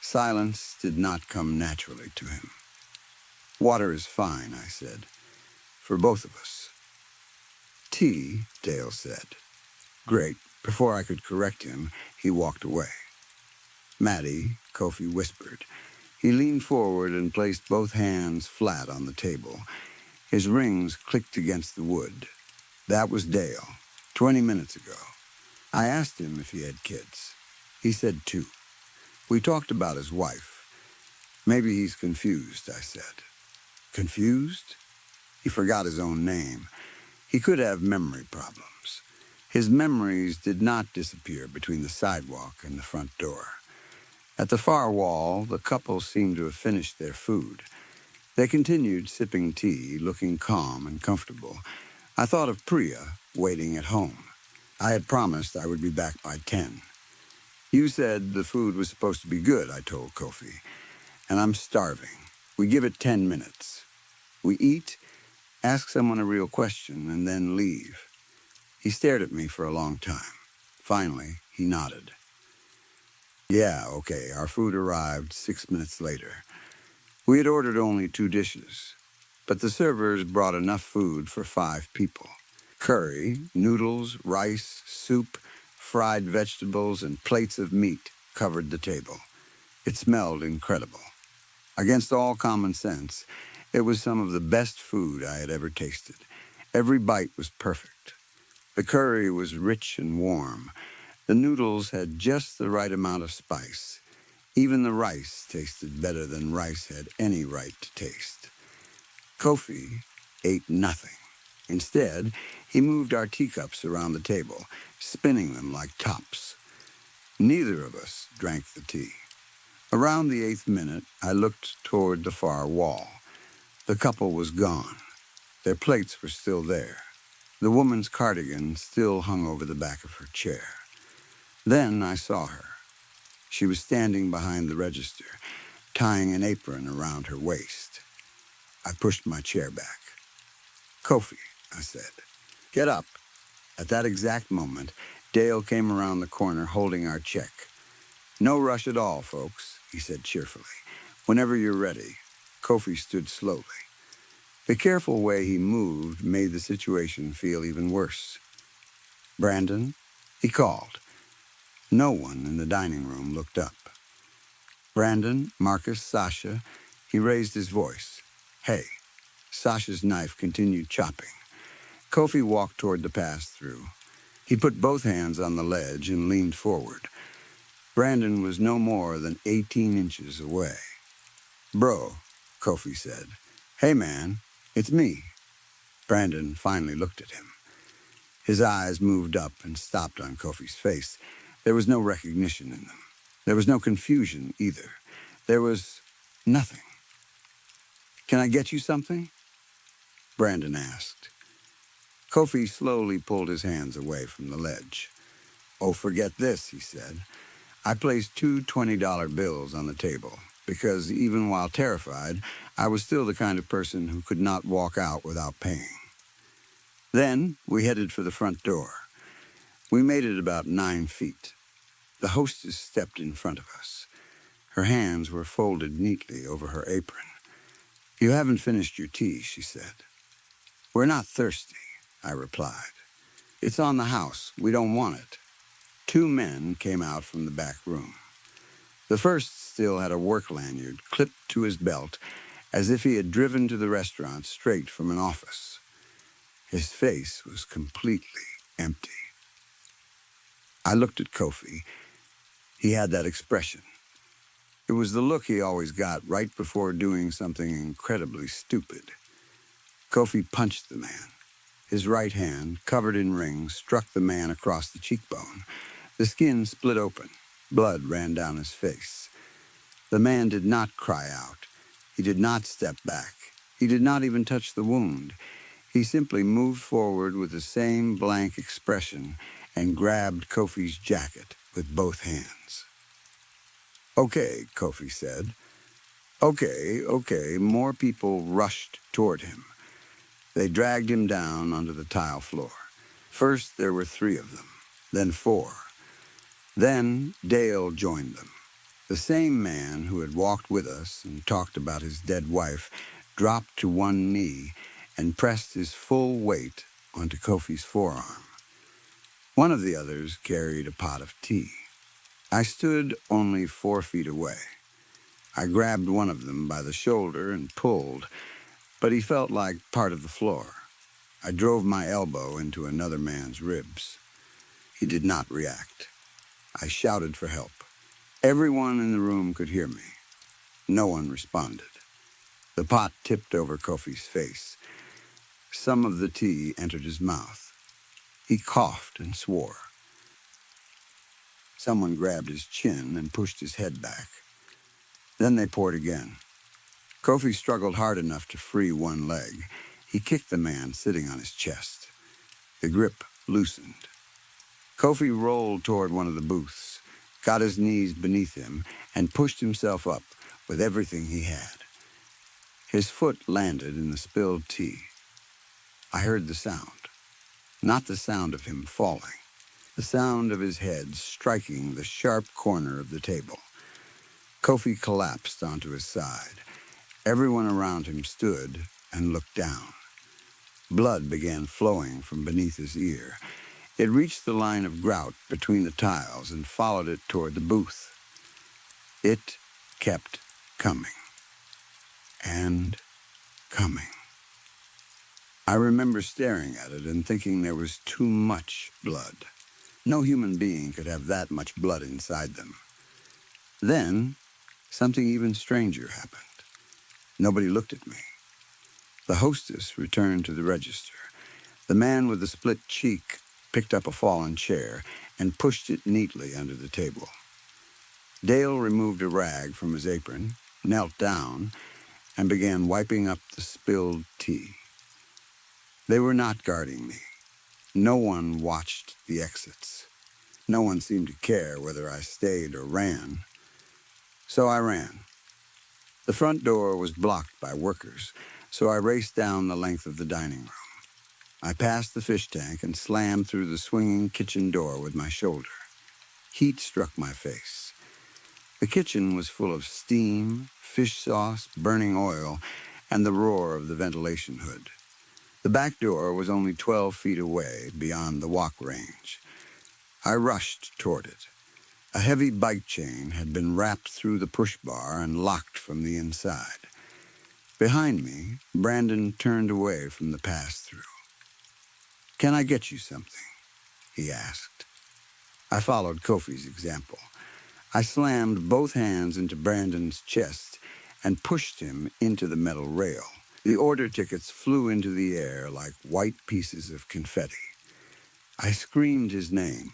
Silence did not come naturally to him. "Water is fine," I said, "for both of us." "Tea," Dale said. "Great." Before I could correct him, he walked away. "Maddie," Kofi whispered. He leaned forward and placed both hands flat on the table. His rings clicked against the wood. That was Dale, 20 minutes ago. I asked him if he had kids. He said 2. We talked about his wife. "Maybe he's confused," I said. "Confused?" He forgot his own name. He could have memory problems. His memories did not disappear between the sidewalk and the front door. At the far wall, the couple seemed to have finished their food. They continued sipping tea, looking calm and comfortable. I thought of Priya waiting at home. I had promised I would be back by 10. "You said the food was supposed to be good," I told Kofi, "and I'm starving. We give it 10 minutes. We eat, ask someone a real question, and then leave." He stared at me for a long time. Finally, he nodded. "Yeah, okay." Our food arrived 6 minutes later. We had ordered only 2 dishes, but the servers brought enough food for 5 people. Curry, noodles, rice, soup, fried vegetables, and plates of meat covered the table. It smelled incredible. Against all common sense, it was some of the best food I had ever tasted. Every bite was perfect. The curry was rich and warm. The noodles had just the right amount of spice. Even the rice tasted better than rice had any right to taste. Kofi ate nothing. Instead, he moved our teacups around the table, spinning them like tops. Neither of us drank the tea. Around the 8th minute, I looked toward the far wall. The couple was gone. Their plates were still there. The woman's cardigan still hung over the back of her chair. Then I saw her. She was standing behind the register, tying an apron around her waist. I pushed my chair back. "Kofi," I said. "Get up." At that exact moment, Dale came around the corner holding our check. "No rush at all, folks," he said cheerfully. "Whenever you're ready." Kofi stood slowly. The careful way he moved made the situation feel even worse. "Brandon?" he called. No one in the dining room looked up. "Brandon, Marcus, Sasha," he raised his voice. "Hey." Sasha's knife continued chopping. Kofi walked toward the pass-through. He put both hands on the ledge and leaned forward. Brandon was no more than 18 inches away. "Bro," Kofi said. "Hey, man, it's me." Brandon finally looked at him. His eyes moved up and stopped on Kofi's face. There was no recognition in them. There was no confusion either. There was nothing. "Can I get you something?" Brandon asked. Kofi slowly pulled his hands away from the ledge. "Oh, forget this," he said. I placed two $20 bills on the table because even while terrified, I was still the kind of person who could not walk out without paying. Then we headed for the front door. We made it about 9 feet. The hostess stepped in front of us. Her hands were folded neatly over her apron. "You haven't finished your tea," she said. "We're not thirsty," I replied. "It's on the house. We don't want it." 2 men came out from the back room. The first still had a work lanyard clipped to his belt, as if he had driven to the restaurant straight from an office. His face was completely empty. I looked at Kofi. He had that expression. It was the look he always got right before doing something incredibly stupid. Kofi punched the man. His right hand, covered in rings, struck the man across the cheekbone. The skin split open. Blood ran down his face. The man did not cry out. He did not step back. He did not even touch the wound. He simply moved forward with the same blank expression and grabbed Kofi's jacket with both hands. "Okay," Kofi said. Okay. More people rushed toward him. They dragged him down onto the tile floor. First, there were 3 of them, then 4. Then Dale joined them. The same man who had walked with us and talked about his dead wife dropped to one knee and pressed his full weight onto Kofi's forearm. One of the others carried a pot of tea. I stood only 4 feet away. I grabbed one of them by the shoulder and pulled, but he felt like part of the floor. I drove my elbow into another man's ribs. He did not react. I shouted for help. Everyone in the room could hear me. No one responded. The pot tipped over Kofi's face. Some of the tea entered his mouth. He coughed and swore. Someone grabbed his chin and pushed his head back. Then they poured again. Kofi struggled hard enough to free one leg. He kicked the man sitting on his chest. The grip loosened. Kofi rolled toward one of the booths, got his knees beneath him, and pushed himself up with everything he had. His foot landed in the spilled tea. I heard the sound. Not the sound of him falling. The sound of his head striking the sharp corner of the table. Kofi collapsed onto his side. Everyone around him stood and looked down. Blood began flowing from beneath his ear. It reached the line of grout between the tiles and followed it toward the booth. It kept coming. And coming. I remember staring at it and thinking there was too much blood. No human being could have that much blood inside them. Then, something even stranger happened. Nobody looked at me. The hostess returned to the register. The man with the split cheek picked up a fallen chair and pushed it neatly under the table. Dale removed a rag from his apron, knelt down, and began wiping up the spilled tea. They were not guarding me. No one watched the exits. No one seemed to care whether I stayed or ran. So I ran. The front door was blocked by workers, so I raced down the length of the dining room. I passed the fish tank and slammed through the swinging kitchen door with my shoulder. Heat struck my face. The kitchen was full of steam, fish sauce, burning oil, and the roar of the ventilation hood. The back door was only 12 feet away, beyond the walk range. I rushed toward it. A heavy bike chain had been wrapped through the push bar and locked from the inside. Behind me, Brandon turned away from the pass-through. "Can I get you something?" he asked. I followed Kofi's example. I slammed both hands into Brandon's chest and pushed him into the metal rail. The order tickets flew into the air like white pieces of confetti. I screamed his name.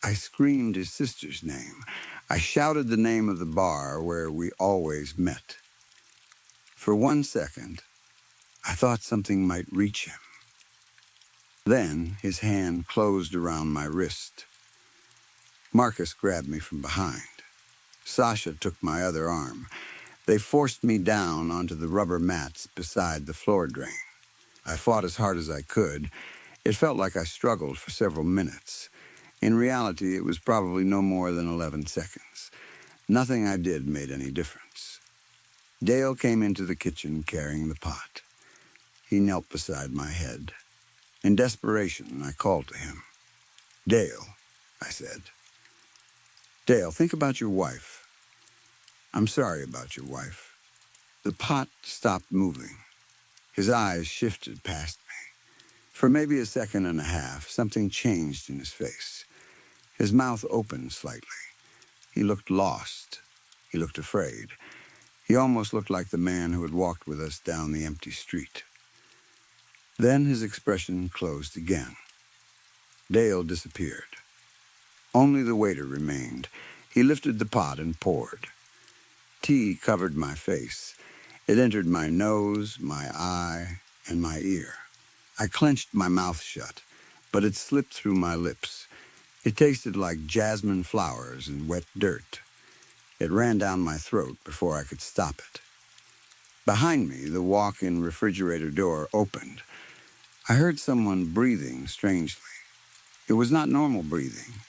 I screamed his sister's name. I shouted the name of the bar where we always met. For 1 second, I thought something might reach him. Then his hand closed around my wrist. Marcus grabbed me from behind. Sasha took my other arm. They forced me down onto the rubber mats beside the floor drain. I fought as hard as I could. It felt like I struggled for several minutes. In reality, it was probably no more than 11 seconds. Nothing I did made any difference. Dale came into the kitchen carrying the pot. He knelt beside my head. In desperation, I called to him. "Dale," I said. "Dale, think about your wife. I'm sorry about your wife." The pot stopped moving. His eyes shifted past me. For maybe a second and a half, something changed in his face. His mouth opened slightly. He looked lost. He looked afraid. He almost looked like the man who had walked with us down the empty street. Then his expression closed again. Dale disappeared. Only the waiter remained. He lifted the pot and poured. Tea covered my face. It entered my nose, my eye, and my ear. I clenched my mouth shut, but it slipped through my lips. It tasted like jasmine flowers and wet dirt. It ran down my throat before I could stop it. Behind me, the walk-in refrigerator door opened. I heard someone breathing strangely. It was not normal breathing.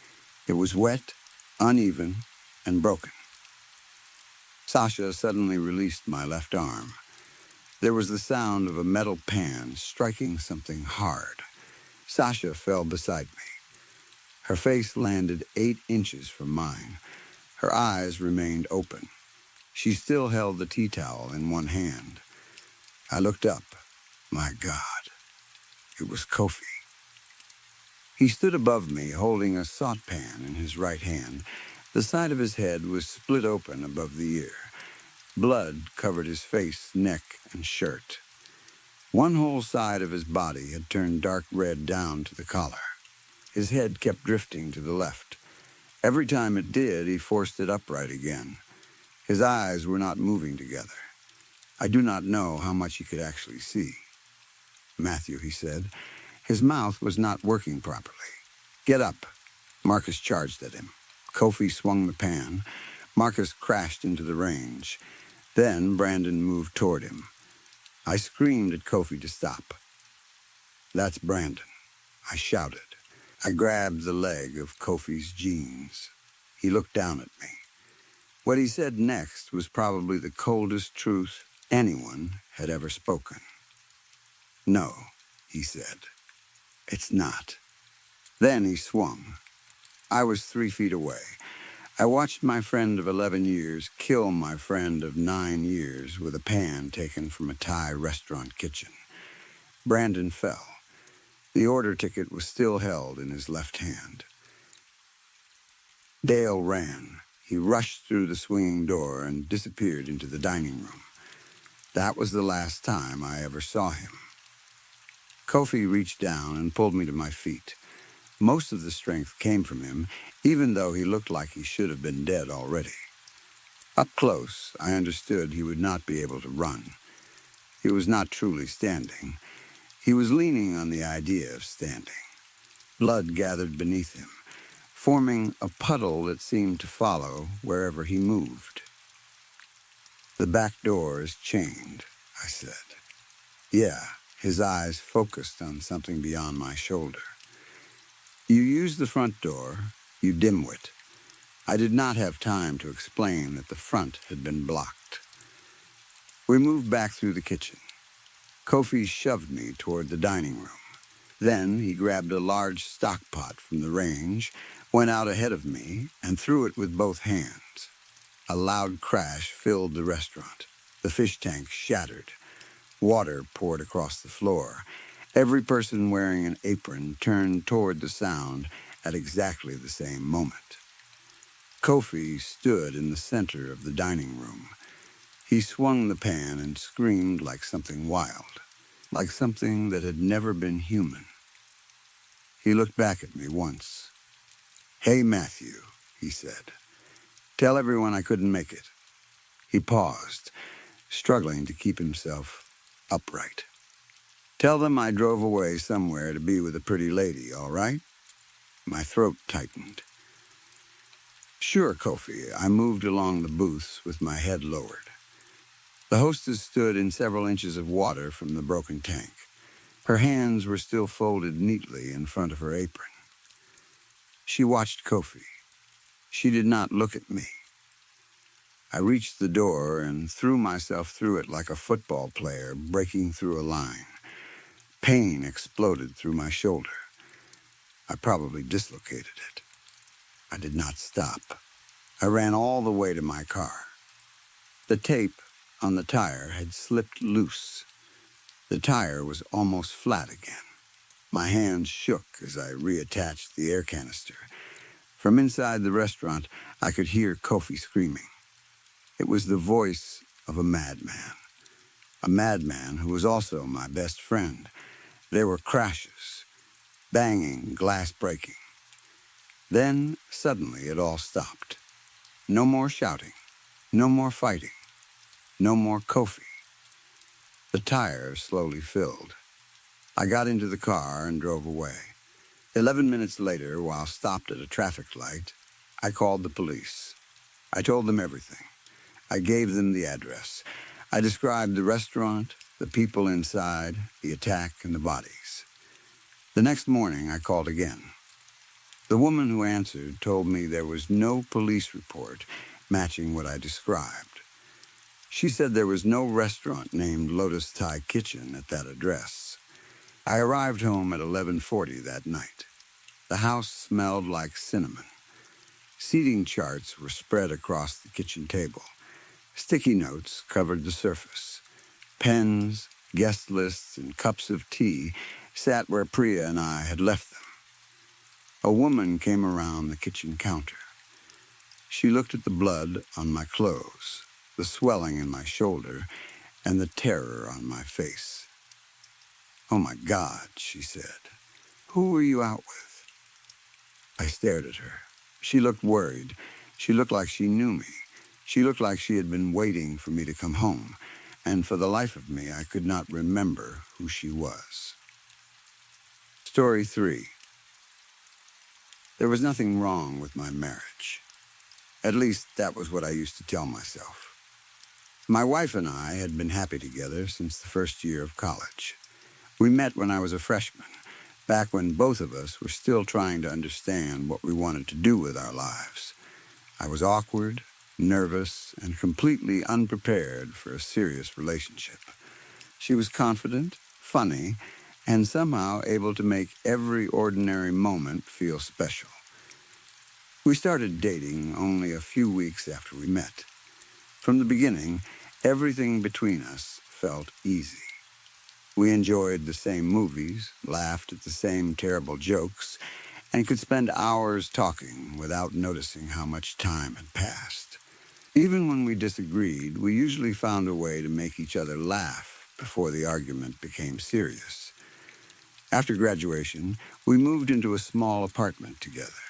It was wet, uneven, and broken. Sasha suddenly released my left arm. There was the sound of a metal pan striking something hard. Sasha fell beside me. Her face landed 8 inches from mine. Her eyes remained open. She still held the tea towel in one hand. I looked up. My God, it was Kofi. He stood above me, holding a saucepan in his right hand. The side of his head was split open above the ear. Blood covered his face, neck, and shirt. One whole side of his body had turned dark red down to the collar. His head kept drifting to the left. Every time it did, he forced it upright again. His eyes were not moving together. I do not know how much he could actually see. "Matthew," he said. His mouth was not working properly. "Get up." Marcus charged at him. Kofi swung the pan. Marcus crashed into the range. Then Brandon moved toward him. I screamed at Kofi to stop. "That's Brandon," I shouted. I grabbed the leg of Kofi's jeans. He looked down at me. What he said next was probably the coldest truth anyone had ever spoken. "No," he said. "It's not." Then he swung. I was 3 feet away. I watched my friend of 11 years kill my friend of 9 years with a pan taken from a Thai restaurant kitchen. Brandon fell. The order ticket was still held in his left hand. Dale ran. He rushed through the swinging door and disappeared into the dining room. That was the last time I ever saw him. Kofi reached down and pulled me to my feet. Most of the strength came from him, even though he looked like he should have been dead already. Up close, I understood he would not be able to run. He was not truly standing. He was leaning on the idea of standing. Blood gathered beneath him, forming a puddle that seemed to follow wherever he moved. "The back door is chained," I said. Yeah, his eyes focused on something beyond my shoulder. "You used the front door, you dimwit." I did not have time to explain that the front had been blocked. We moved back through the kitchen. Kofi shoved me toward the dining room. Then he grabbed a large stock pot from the range, went out ahead of me, and threw it with both hands. A loud crash filled the restaurant. The fish tank shattered. Water poured across the floor. Every person wearing an apron turned toward the sound at exactly the same moment. Kofi stood in the center of the dining room. He swung the pan and screamed like something wild, like something that had never been human. He looked back at me once. "Hey, Matthew," he said. "Tell everyone I couldn't make it." He paused, struggling to keep himself upright. "Tell them I drove away somewhere to be with a pretty lady, all right?" My throat tightened. "Sure, Kofi." I moved along the booths with my head lowered. The hostess stood in several inches of water from the broken tank. Her hands were still folded neatly in front of her apron. She watched Kofi. She did not look at me. I reached the door and threw myself through it like a football player breaking through a line. Pain exploded through my shoulder. I probably dislocated it. I did not stop. I ran all the way to my car. The tape on the tire had slipped loose. The tire was almost flat again. My hands shook as I reattached the air canister. From inside the restaurant, I could hear Kofi screaming. It was the voice of a madman who was also my best friend. There were crashes, banging, glass breaking. Then, suddenly, it all stopped. No more shouting, no more fighting, no more Kofi. The tire slowly filled. I got into the car and drove away. 11 minutes later, while stopped at a traffic light, I called the police. I told them everything. I gave them the address. I described the restaurant, the people inside, the attack, and the bodies. The next morning, I called again. The woman who answered told me there was no police report matching what I described. She said there was no restaurant named Lotus Thai Kitchen at that address. I arrived home at 11:40 that night. The house smelled like cinnamon. Seating charts were spread across the kitchen table. Sticky notes covered the surface. Pens, guest lists, and cups of tea sat where Priya and I had left them. A woman came around the kitchen counter. She looked at the blood on my clothes, the swelling in my shoulder, and the terror on my face. "Oh my God," she said. "Who were you out with?" I stared at her. She looked worried. She looked like she knew me. She looked like she had been waiting for me to come home, and for the life of me, I could not remember who she was. Story 3. There was nothing wrong with my marriage. At least, that was what I used to tell myself. My wife and I had been happy together since the first year of college. We met when I was a freshman, back when both of us were still trying to understand what we wanted to do with our lives. I was awkward, nervous, and completely unprepared for a serious relationship. She was confident, funny, and somehow able to make every ordinary moment feel special. We started dating only a few weeks after we met. From the beginning, everything between us felt easy. We enjoyed the same movies, laughed at the same terrible jokes, and could spend hours talking without noticing how much time had passed. Even when we disagreed, we usually found a way to make each other laugh before the argument became serious. After graduation, we moved into a small apartment together.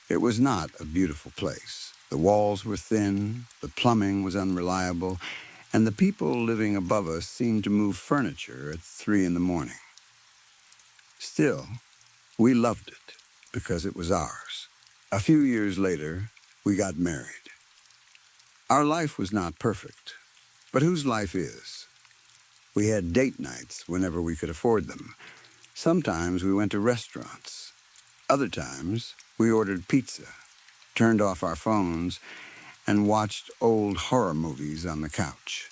It was not a beautiful place. The walls were thin, the plumbing was unreliable, and the people living above us seemed to move furniture at 3 in the morning. Still, we loved it because it was ours. A few years later, we got married. Our life was not perfect, but whose life is? We had date nights whenever we could afford them. Sometimes we went to restaurants. Other times, we ordered pizza, turned off our phones, and watched old horror movies on the couch.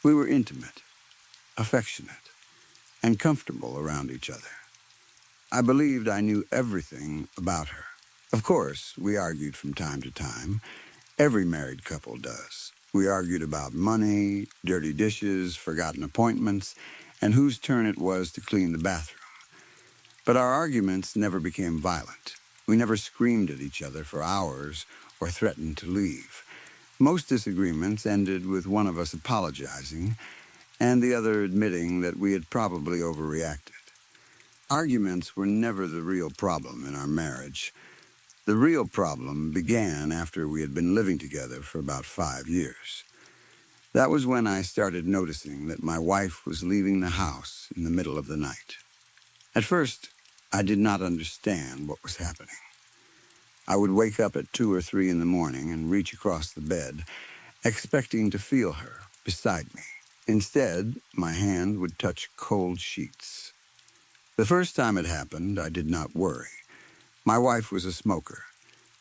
We were intimate, affectionate, and comfortable around each other. I believed I knew everything about her. Of course, we argued from time to time. Every married couple does. We argued about money, dirty dishes, forgotten appointments, and whose turn it was to clean the bathroom. But our arguments never became violent. We never screamed at each other for hours or threatened to leave. Most disagreements ended with one of us apologizing and the other admitting that we had probably overreacted. Arguments were never the real problem in our marriage. The real problem began after we had been living together for about 5 years. That was when I started noticing that my wife was leaving the house in the middle of the night. At first, I did not understand what was happening. I would wake up at 2 or 3 in the morning and reach across the bed, expecting to feel her beside me. Instead, my hand would touch cold sheets. The first time it happened, I did not worry. My wife was a smoker.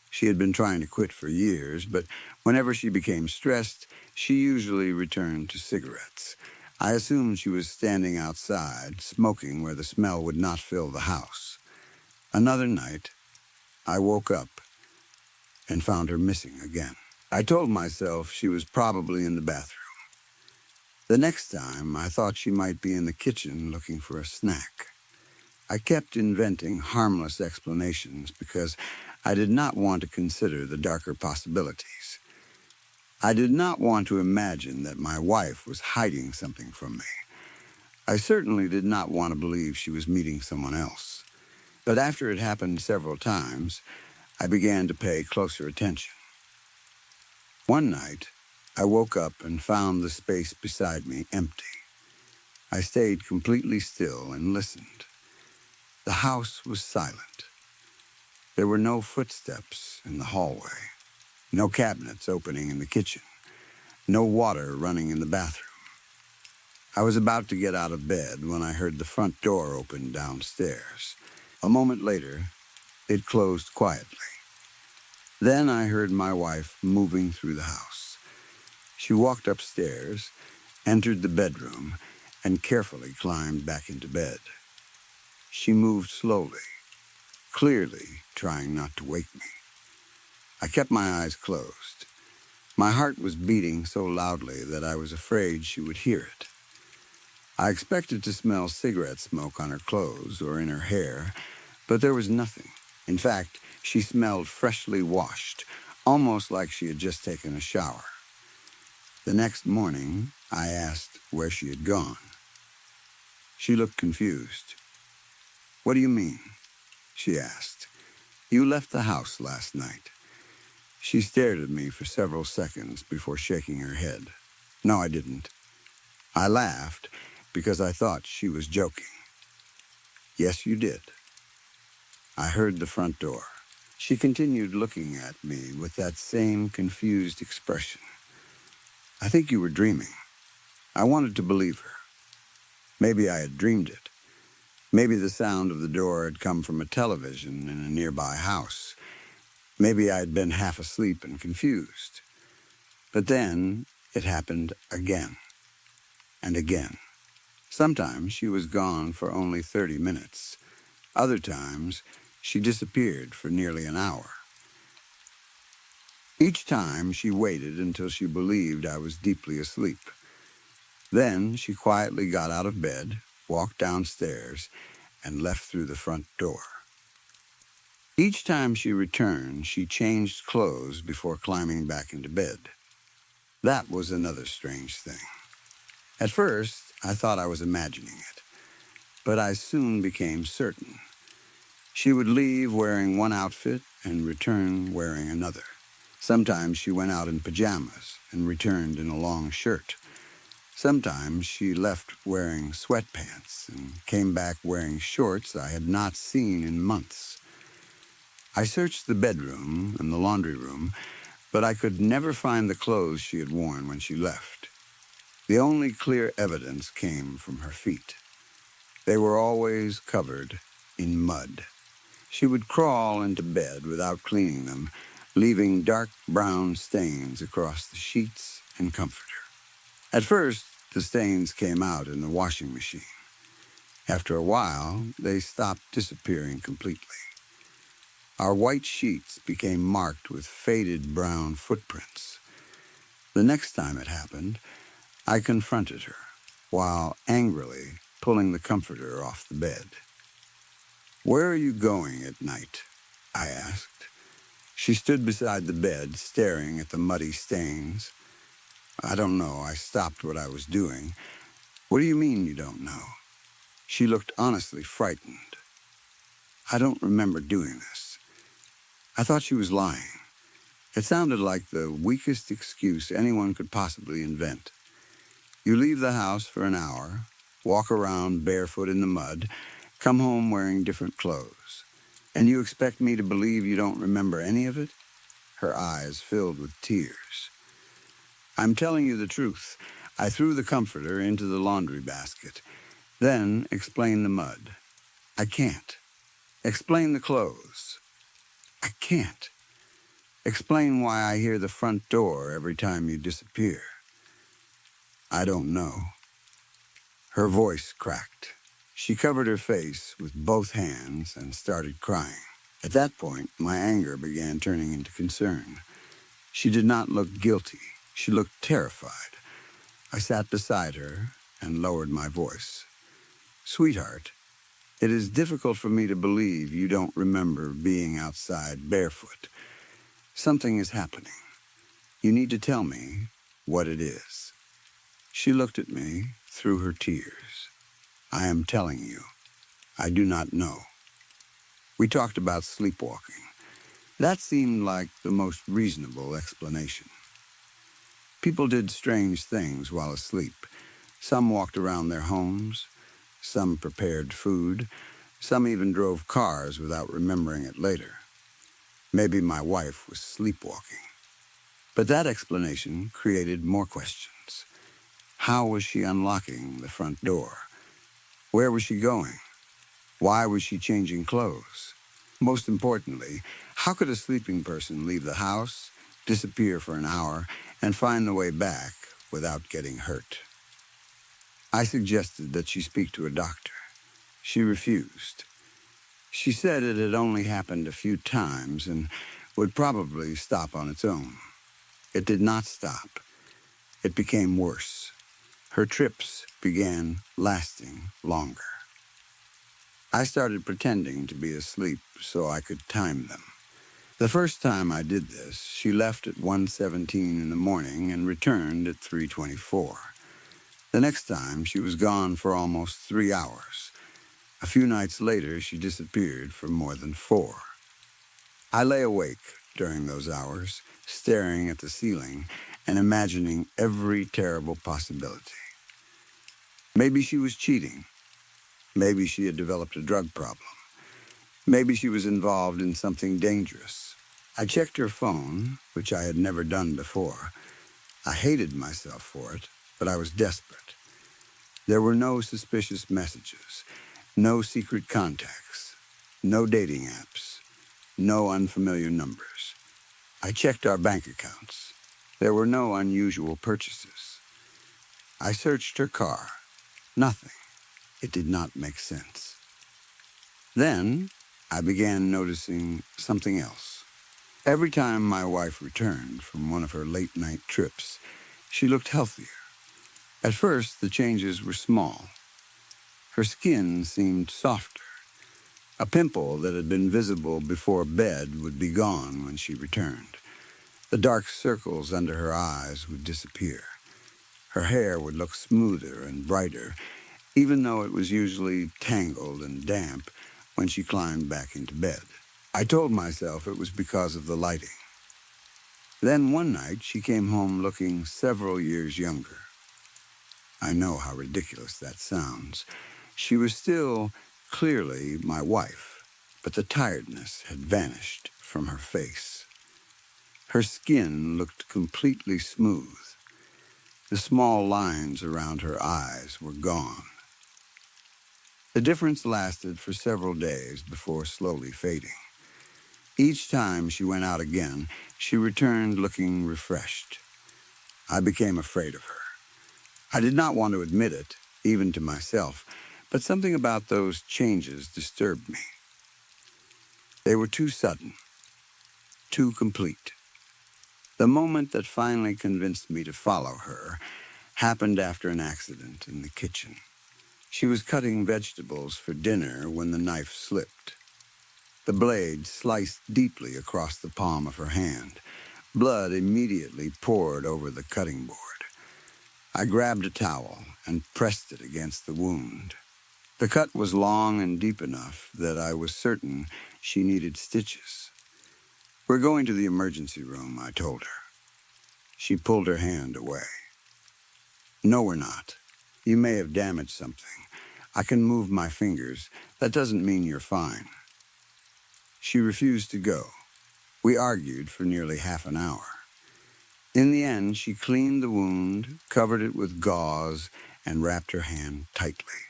She had been trying to quit for years, but whenever she became stressed, she usually returned to cigarettes. I assumed she was standing outside, smoking where the smell would not fill the house. Another night, I woke up and found her missing again. I told myself she was probably in the bathroom. The next time, I thought she might be in the kitchen looking for a snack. I kept inventing harmless explanations because I did not want to consider the darker possibilities. I did not want to imagine that my wife was hiding something from me. I certainly did not want to believe she was meeting someone else. But after it happened several times, I began to pay closer attention. One night, I woke up and found the space beside me empty. I stayed completely still and listened. The house was silent. There were no footsteps in the hallway, no cabinets opening in the kitchen, no water running in the bathroom. I was about to get out of bed when I heard the front door open downstairs. A moment later, it closed quietly. Then I heard my wife moving through the house. She walked upstairs, entered the bedroom, and carefully climbed back into bed. She moved slowly, clearly trying not to wake me. I kept my eyes closed. My heart was beating so loudly that I was afraid she would hear it. I expected to smell cigarette smoke on her clothes or in her hair, but there was nothing. In fact, she smelled freshly washed, almost like she had just taken a shower. The next morning, I asked where she had gone. She looked confused. "What do you mean?" she asked. "You left the house last night." She stared at me for several seconds before shaking her head. "No, I didn't." I laughed because I thought she was joking. "Yes, you did." I heard the front door. She continued looking at me with that same confused expression. "I think you were dreaming." I wanted to believe her. Maybe I had dreamed it. Maybe the sound of the door had come from a television in a nearby house. Maybe I had been half asleep and confused. But then it happened again and again. Sometimes she was gone for only 30 minutes. Other times, she disappeared for nearly an hour. Each time, she waited until she believed I was deeply asleep. Then she quietly got out of bed, walked downstairs, and left through the front door. Each time she returned, she changed clothes before climbing back into bed. That was another strange thing. At first, I thought I was imagining it, but I soon became certain. She would leave wearing one outfit and return wearing another. Sometimes she went out in pajamas and returned in a long shirt. Sometimes she left wearing sweatpants and came back wearing shorts I had not seen in months. I searched the bedroom and the laundry room, but I could never find the clothes she had worn when she left. The only clear evidence came from her feet. They were always covered in mud. She would crawl into bed without cleaning them, leaving dark brown stains across the sheets and comforter. At first, the stains came out in the washing machine. After a while, they stopped disappearing completely. Our white sheets became marked with faded brown footprints. The next time it happened, I confronted her, while angrily pulling the comforter off the bed. "Where are you going at night?" I asked. She stood beside the bed, staring at the muddy stains. "I don't know." I stopped what I was doing. "What do you mean you don't know?" She looked honestly frightened. "I don't remember doing this." I thought she was lying. It sounded like the weakest excuse anyone could possibly invent. You leave the house for an hour, walk around barefoot in the mud, come home wearing different clothes, and you expect me to believe you don't remember any of it? Her eyes filled with tears. "I'm telling you the truth. I threw the comforter into the laundry basket. Then explain the mud. I can't. Explain the clothes. I can't. Explain why I hear the front door every time you disappear. I don't know." Her voice cracked. She covered her face with both hands and started crying. At that point, my anger began turning into concern. She did not look guilty. She looked terrified. I sat beside her and lowered my voice. "Sweetheart, it is difficult for me to believe you don't remember being outside barefoot. Something is happening. You need to tell me what it is." She looked at me through her tears. "I am telling you. I do not know." We talked about sleepwalking. That seemed like the most reasonable explanation. People did strange things while asleep. Some walked around their homes. Some prepared food. Some even drove cars without remembering it later. Maybe my wife was sleepwalking. But that explanation created more questions. How was she unlocking the front door? Where was she going? Why was she changing clothes? Most importantly, how could a sleeping person leave the house, disappear for an hour, and find the way back without getting hurt? I suggested that she speak to a doctor. She refused. She said it had only happened a few times and would probably stop on its own. It did not stop. It became worse. Her trips began lasting longer. I started pretending to be asleep so I could time them. The first time I did this, she left at 1:17 in the morning and returned at 3:24. The next time, she was gone for almost 3 hours. A few nights later, she disappeared for more than 4. I lay awake during those hours, staring at the ceiling and imagining every terrible possibility. Maybe she was cheating. Maybe she had developed a drug problem. Maybe she was involved in something dangerous. I checked her phone, which I had never done before. I hated myself for it, but I was desperate. There were no suspicious messages, no secret contacts, no dating apps, no unfamiliar numbers. I checked our bank accounts. There were no unusual purchases. I searched her car. Nothing. It did not make sense. Then I began noticing something else. Every time my wife returned from one of her late-night trips, she looked healthier. At first, the changes were small. Her skin seemed softer. A pimple that had been visible before bed would be gone when she returned. The dark circles under her eyes would disappear. Her hair would look smoother and brighter, even though it was usually tangled and damp when she climbed back into bed. I told myself it was because of the lighting. Then one night she came home looking several years younger. I know how ridiculous that sounds. She was still clearly my wife, but the tiredness had vanished from her face. Her skin looked completely smooth. The small lines around her eyes were gone. The difference lasted for several days before slowly fading. Each time she went out again, she returned looking refreshed. I became afraid of her. I did not want to admit it, even to myself, but something about those changes disturbed me. They were too sudden, too complete. The moment that finally convinced me to follow her happened after an accident in the kitchen. She was cutting vegetables for dinner when the knife slipped. The blade sliced deeply across the palm of her hand. Blood immediately poured over the cutting board. I grabbed a towel and pressed it against the wound. The cut was long and deep enough that I was certain she needed stitches. "We're going to the emergency room," I told her. She pulled her hand away. "No, we're not. You may have damaged something. I can move my fingers. That doesn't mean you're fine." She refused to go. We argued for nearly half an hour. In the end, she cleaned the wound, covered it with gauze, and wrapped her hand tightly.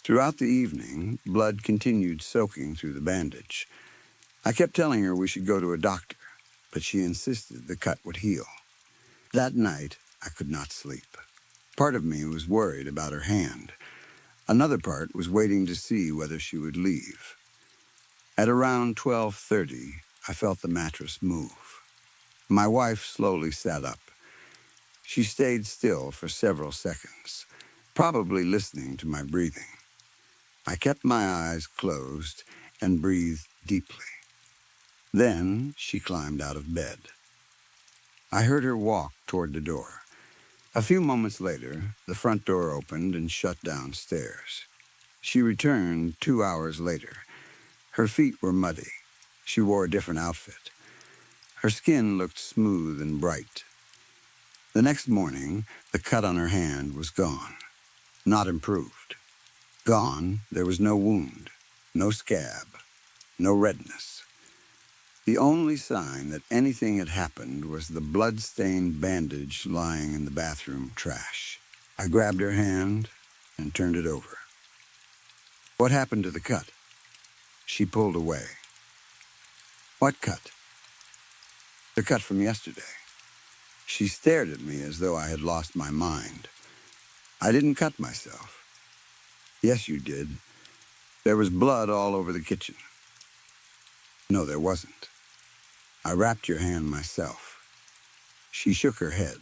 Throughout the evening, blood continued soaking through the bandage. I kept telling her we should go to a doctor, but she insisted the cut would heal. That night, I could not sleep. Part of me was worried about her hand. Another part was waiting to see whether she would leave. At around 12:30, I felt the mattress move. My wife slowly sat up. She stayed still for several seconds, probably listening to my breathing. I kept my eyes closed and breathed deeply. Then she climbed out of bed. I heard her walk toward the door. A few moments later, the front door opened and shut downstairs. She returned 2 hours later. Her feet were muddy. She wore a different outfit. Her skin looked smooth and bright. The next morning, the cut on her hand was gone. Not improved. Gone, there was no wound, no scab, no redness. The only sign that anything had happened was the blood-stained bandage lying in the bathroom trash. I grabbed her hand and turned it over. "What happened to the cut?" She pulled away. "What cut?" "The cut from yesterday." She stared at me as though I had lost my mind. "I didn't cut myself." "Yes, you did. There was blood all over the kitchen." "No, there wasn't. I wrapped your hand myself." She shook her head.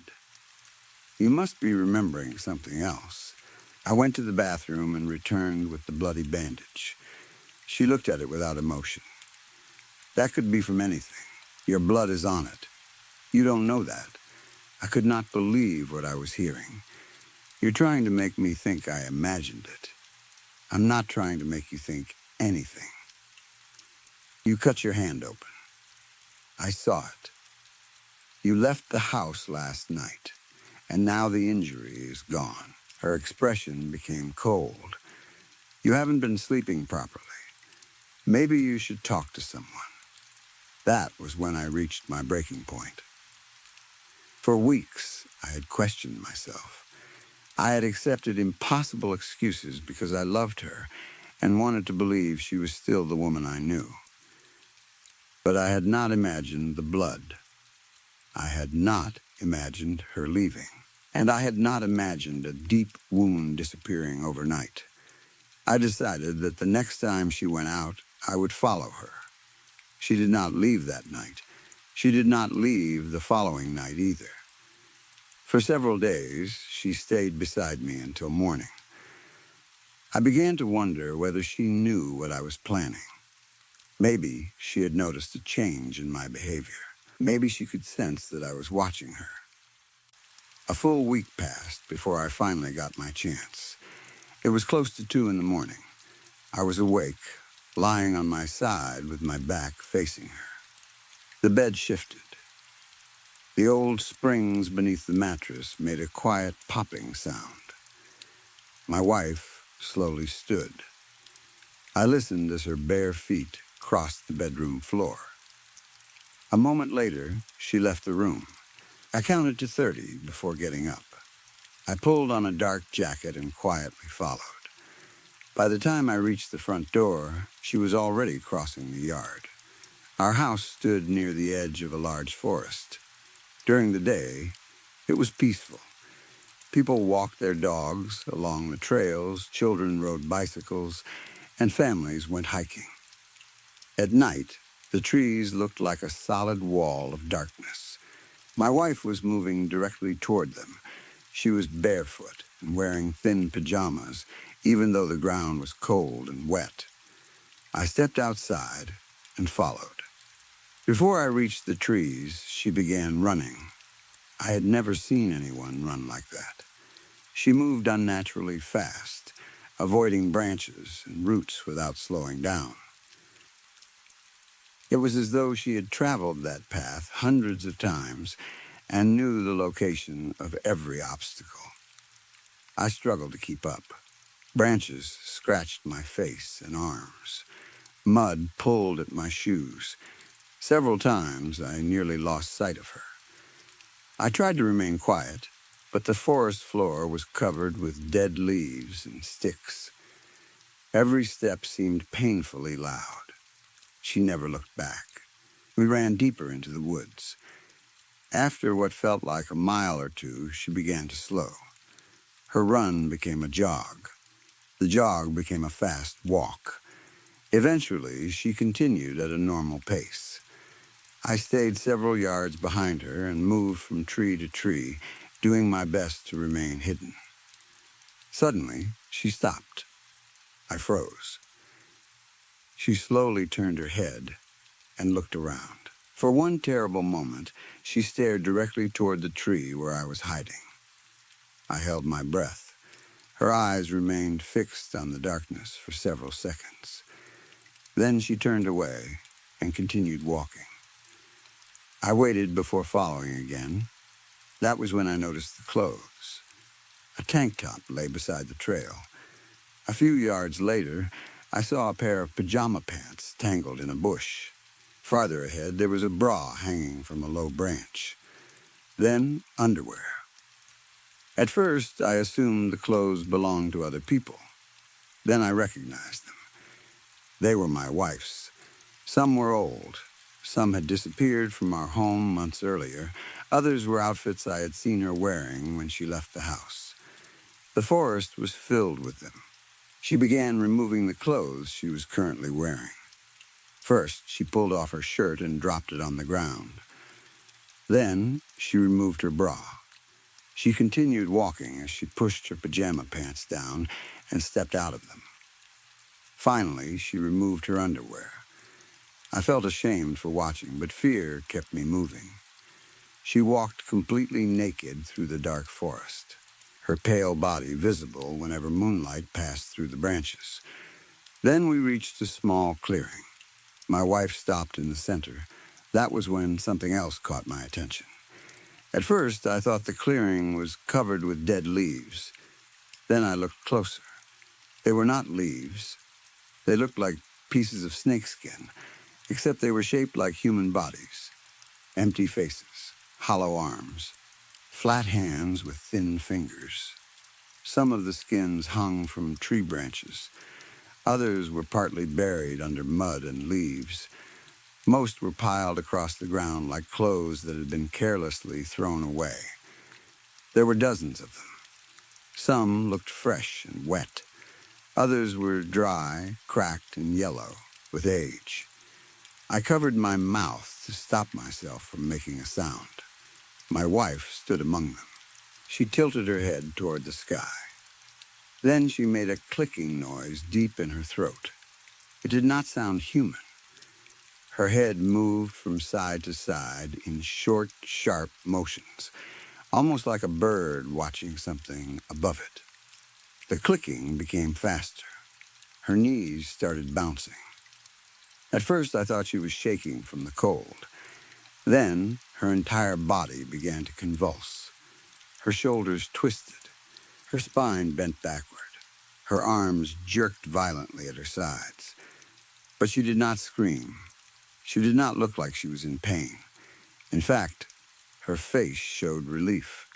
"You must be remembering something else." I went to the bathroom and returned with the bloody bandage. She looked at it without emotion. "That could be from anything. Your blood is on it. You don't know that." I could not believe what I was hearing. "You're trying to make me think I imagined it." "I'm not trying to make you think anything." "You cut your hand open." "I saw it." "You left the house last night, and now the injury is gone." Her expression became cold. "You haven't been sleeping properly. Maybe you should talk to someone." That was when I reached my breaking point. For weeks, I had questioned myself. I had accepted impossible excuses because I loved her and wanted to believe she was still the woman I knew. But I had not imagined the blood. I had not imagined her leaving. And I had not imagined a deep wound disappearing overnight. I decided that the next time she went out, I would follow her. She did not leave that night. She did not leave the following night either. For several days, she stayed beside me until morning. I began to wonder whether she knew what I was planning. Maybe she had noticed a change in my behavior. Maybe she could sense that I was watching her. A full week passed before I finally got my chance. It was close to 2 in the morning. I was awake, lying on my side with my back facing her. The bed shifted. The old springs beneath the mattress made a quiet popping sound. My wife slowly stood. I listened as her bare feet crossed the bedroom floor. A moment later, she left the room. I counted to 30 before getting up. I pulled on a dark jacket and quietly followed. By the time I reached the front door, she was already crossing the yard. Our house stood near the edge of a large forest. During the day, it was peaceful. People walked their dogs along the trails, children rode bicycles, and families went hiking. At night, the trees looked like a solid wall of darkness. My wife was moving directly toward them. She was barefoot and wearing thin pajamas, even though the ground was cold and wet. I stepped outside and followed. Before I reached the trees, she began running. I had never seen anyone run like that. She moved unnaturally fast, avoiding branches and roots without slowing down. It was as though she had traveled that path hundreds of times and knew the location of every obstacle. I struggled to keep up. Branches scratched my face and arms. Mud pulled at my shoes. Several times I nearly lost sight of her. I tried to remain quiet, but the forest floor was covered with dead leaves and sticks. Every step seemed painfully loud. She never looked back. We ran deeper into the woods. After what felt like a mile or two, she began to slow. Her run became a jog. The jog became a fast walk. Eventually, she continued at a normal pace. I stayed several yards behind her and moved from tree to tree, doing my best to remain hidden. Suddenly, she stopped. I froze. She slowly turned her head and looked around. For one terrible moment, she stared directly toward the tree where I was hiding. I held my breath. Her eyes remained fixed on the darkness for several seconds. Then she turned away and continued walking. I waited before following again. That was when I noticed the clothes. A tank top lay beside the trail. A few yards later, I saw a pair of pajama pants tangled in a bush. Farther ahead, there was a bra hanging from a low branch. Then, underwear. At first, I assumed the clothes belonged to other people. Then I recognized them. They were my wife's. Some were old. Some had disappeared from our home months earlier. Others were outfits I had seen her wearing when she left the house. The forest was filled with them. She began removing the clothes she was currently wearing. First, she pulled off her shirt and dropped it on the ground. Then, she removed her bra. She continued walking as she pushed her pajama pants down and stepped out of them. Finally, she removed her underwear. I felt ashamed for watching, but fear kept me moving. She walked completely naked through the dark forest, her pale body visible whenever moonlight passed through the branches. Then we reached a small clearing. My wife stopped in the center. That was when something else caught my attention. At first, I thought the clearing was covered with dead leaves. Then I looked closer. They were not leaves. They looked like pieces of snakeskin, except they were shaped like human bodies. Empty faces, hollow arms, flat hands with thin fingers. Some of the skins hung from tree branches. Others were partly buried under mud and leaves. Most were piled across the ground like clothes that had been carelessly thrown away. There were dozens of them. Some looked fresh and wet. Others were dry, cracked, and yellow with age. I covered my mouth to stop myself from making a sound. My wife stood among them. She tilted her head toward the sky. Then she made a clicking noise deep in her throat. It did not sound human. Her head moved from side to side in short, sharp motions, almost like a bird watching something above it. The clicking became faster. Her knees started bouncing. At first, I thought she was shaking from the cold. Then, her entire body began to convulse. Her shoulders twisted. Her spine bent backward. Her arms jerked violently at her sides. But she did not scream. She did not look like she was in pain. In fact, her face showed relief.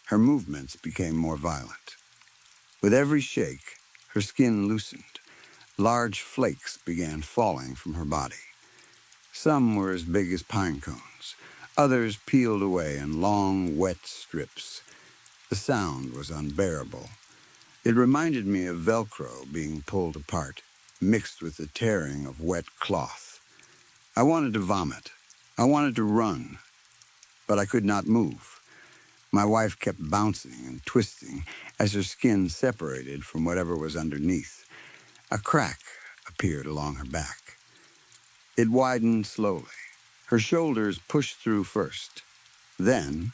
Her movements became more violent. With every shake, her skin loosened. Large flakes began falling from her body. Some were as big as pine cones. Others peeled away in long, wet strips. The sound was unbearable. It reminded me of Velcro being pulled apart, mixed with the tearing of wet cloth. I wanted to vomit. I wanted to run, but I could not move. My wife kept bouncing and twisting as her skin separated from whatever was underneath. A crack appeared along her back. It widened slowly. Her shoulders pushed through first. Then,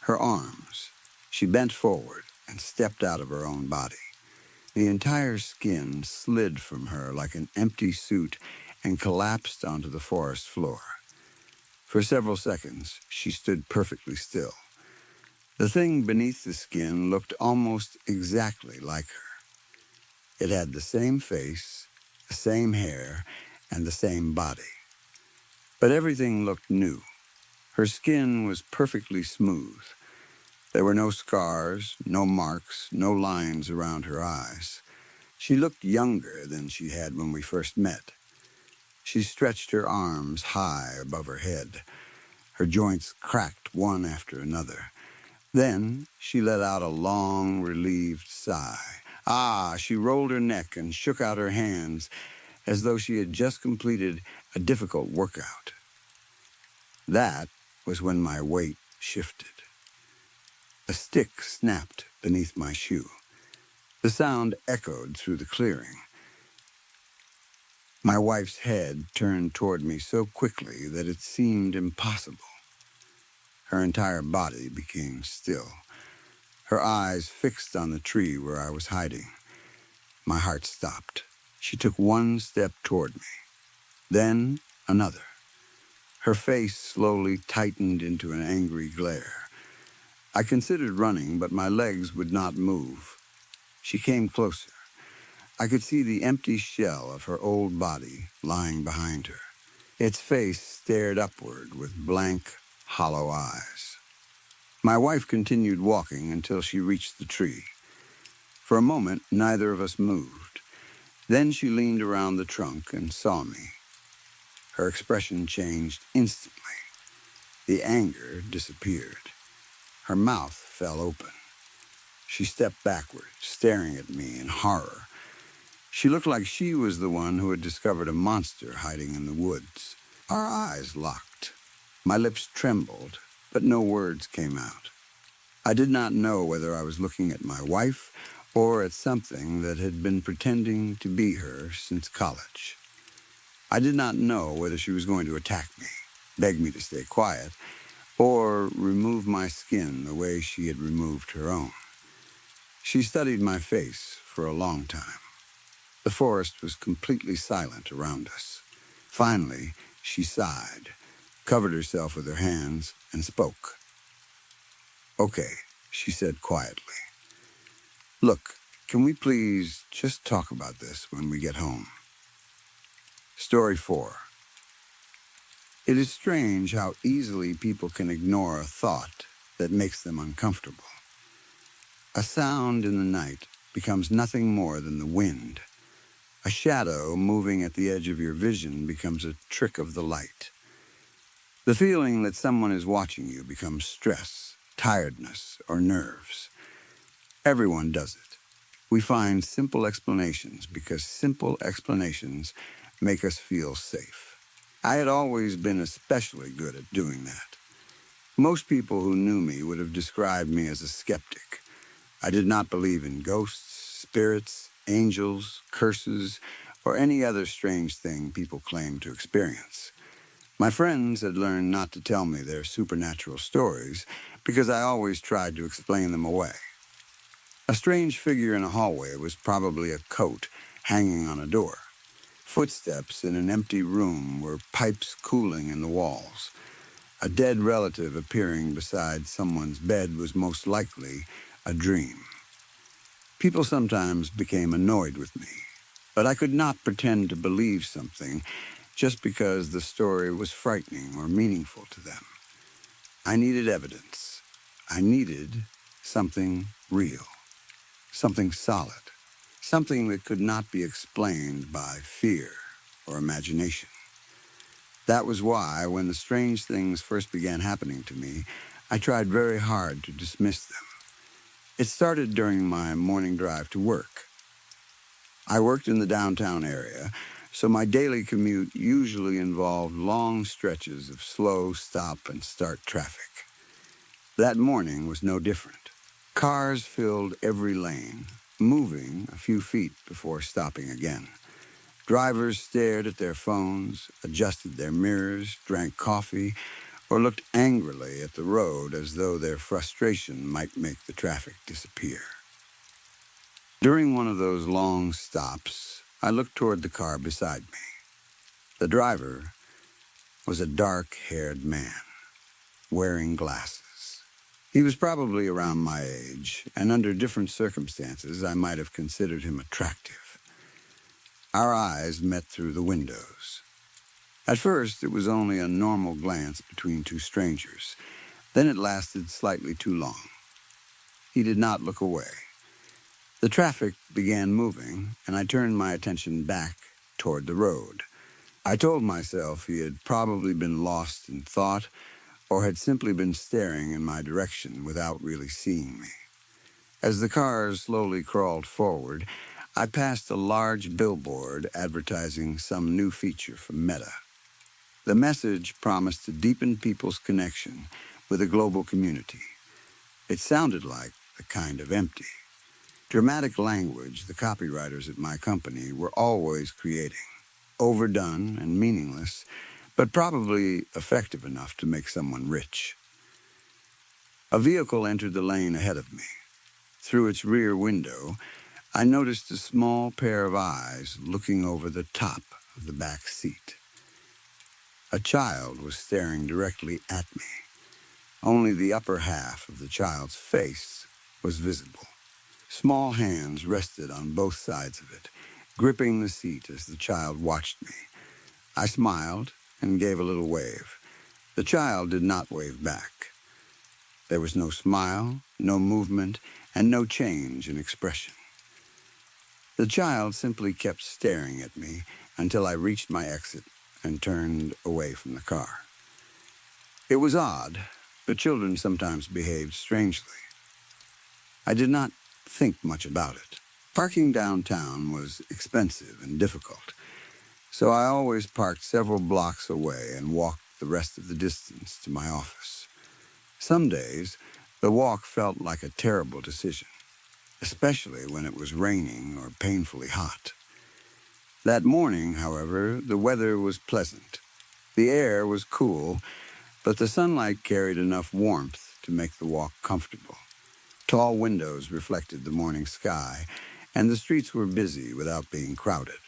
her arms. She bent forward and stepped out of her own body. The entire skin slid from her like an empty suit and collapsed onto the forest floor. For several seconds, she stood perfectly still. The thing beneath the skin looked almost exactly like her. It had the same face, the same hair, and the same body. But everything looked new. Her skin was perfectly smooth. There were no scars, no marks, no lines around her eyes. She looked younger than she had when we first met. She stretched her arms high above her head. Her joints cracked one after another. Then she let out a long, relieved sigh. She rolled her neck and shook out her hands as though she had just completed a difficult workout. That was when my weight shifted. A stick snapped beneath my shoe. The sound echoed through the clearing. My wife's head turned toward me so quickly that it seemed impossible. Her entire body became still, her eyes fixed on the tree where I was hiding. My heart stopped. She took one step toward me, then another. Her face slowly tightened into an angry glare. I considered running, but my legs would not move. She came closer. I could see the empty shell of her old body lying behind her. Its face stared upward with blank, hollow eyes. My wife continued walking until she reached the tree. For a moment, neither of us moved. Then she leaned around the trunk and saw me. Her expression changed instantly. The anger disappeared. Her mouth fell open. She stepped backward, staring at me in horror. She looked like she was the one who had discovered a monster hiding in the woods. Our eyes locked. My lips trembled, but no words came out. I did not know whether I was looking at my wife or at something that had been pretending to be her since college. I did not know whether she was going to attack me, beg me to stay quiet, or remove my skin the way she had removed her own. She studied my face for a long time. The forest was completely silent around us. Finally, she sighed, covered herself with her hands, and spoke. "Okay," she said quietly. "Look, can we please just talk about this when we get home?" Story 4. It is strange how easily people can ignore a thought that makes them uncomfortable. A sound in the night becomes nothing more than the wind. A shadow moving at the edge of your vision becomes a trick of the light. The feeling that someone is watching you becomes stress, tiredness, or nerves. Everyone does it. We find simple explanations because simple explanations make us feel safe. I had always been especially good at doing that. Most people who knew me would have described me as a skeptic. I did not believe in ghosts, spirits, angels, curses, or any other strange thing people claim to experience. My friends had learned not to tell me their supernatural stories because I always tried to explain them away. A strange figure in a hallway was probably a coat hanging on a door. Footsteps in an empty room were pipes cooling in the walls. A dead relative appearing beside someone's bed was most likely a dream. People sometimes became annoyed with me, but I could not pretend to believe something just because the story was frightening or meaningful to them. I needed evidence. I needed something real, something solid, something that could not be explained by fear or imagination. That was why, when the strange things first began happening to me, I tried very hard to dismiss them. It started during my morning drive to work. I worked in the downtown area, so my daily commute usually involved long stretches of slow stop and start traffic. That morning was no different. Cars filled every lane, moving a few feet before stopping again. Drivers stared at their phones, adjusted their mirrors, drank coffee, or looked angrily at the road as though their frustration might make the traffic disappear. During one of those long stops, I looked toward the car beside me. The driver was a dark-haired man, wearing glasses. He was probably around my age, and under different circumstances, I might have considered him attractive. Our eyes met through the windows. At first, it was only a normal glance between two strangers. Then it lasted slightly too long. He did not look away. The traffic began moving, and I turned my attention back toward the road. I told myself he had probably been lost in thought or had simply been staring in my direction without really seeing me. As the cars slowly crawled forward, I passed a large billboard advertising some new feature from Meta. The message promised to deepen people's connection with a global community. It sounded like the kind of empty, dramatic language the copywriters at my company were always creating. Overdone and meaningless, but probably effective enough to make someone rich. A vehicle entered the lane ahead of me. Through its rear window, I noticed a small pair of eyes looking over the top of the back seat. A child was staring directly at me. Only the upper half of the child's face was visible. Small hands rested on both sides of it, gripping the seat as the child watched me. I smiled and gave a little wave. The child did not wave back. There was no smile, no movement, and no change in expression. The child simply kept staring at me until I reached my exit and turned away from the car. It was odd, but children sometimes behaved strangely. I did not think much about it. Parking downtown was expensive and difficult, so I always parked several blocks away and walked the rest of the distance to my office. Some days, the walk felt like a terrible decision, especially when it was raining or painfully hot. That morning, however, the weather was pleasant. The air was cool, but the sunlight carried enough warmth to make the walk comfortable. Tall windows reflected the morning sky, and the streets were busy without being crowded.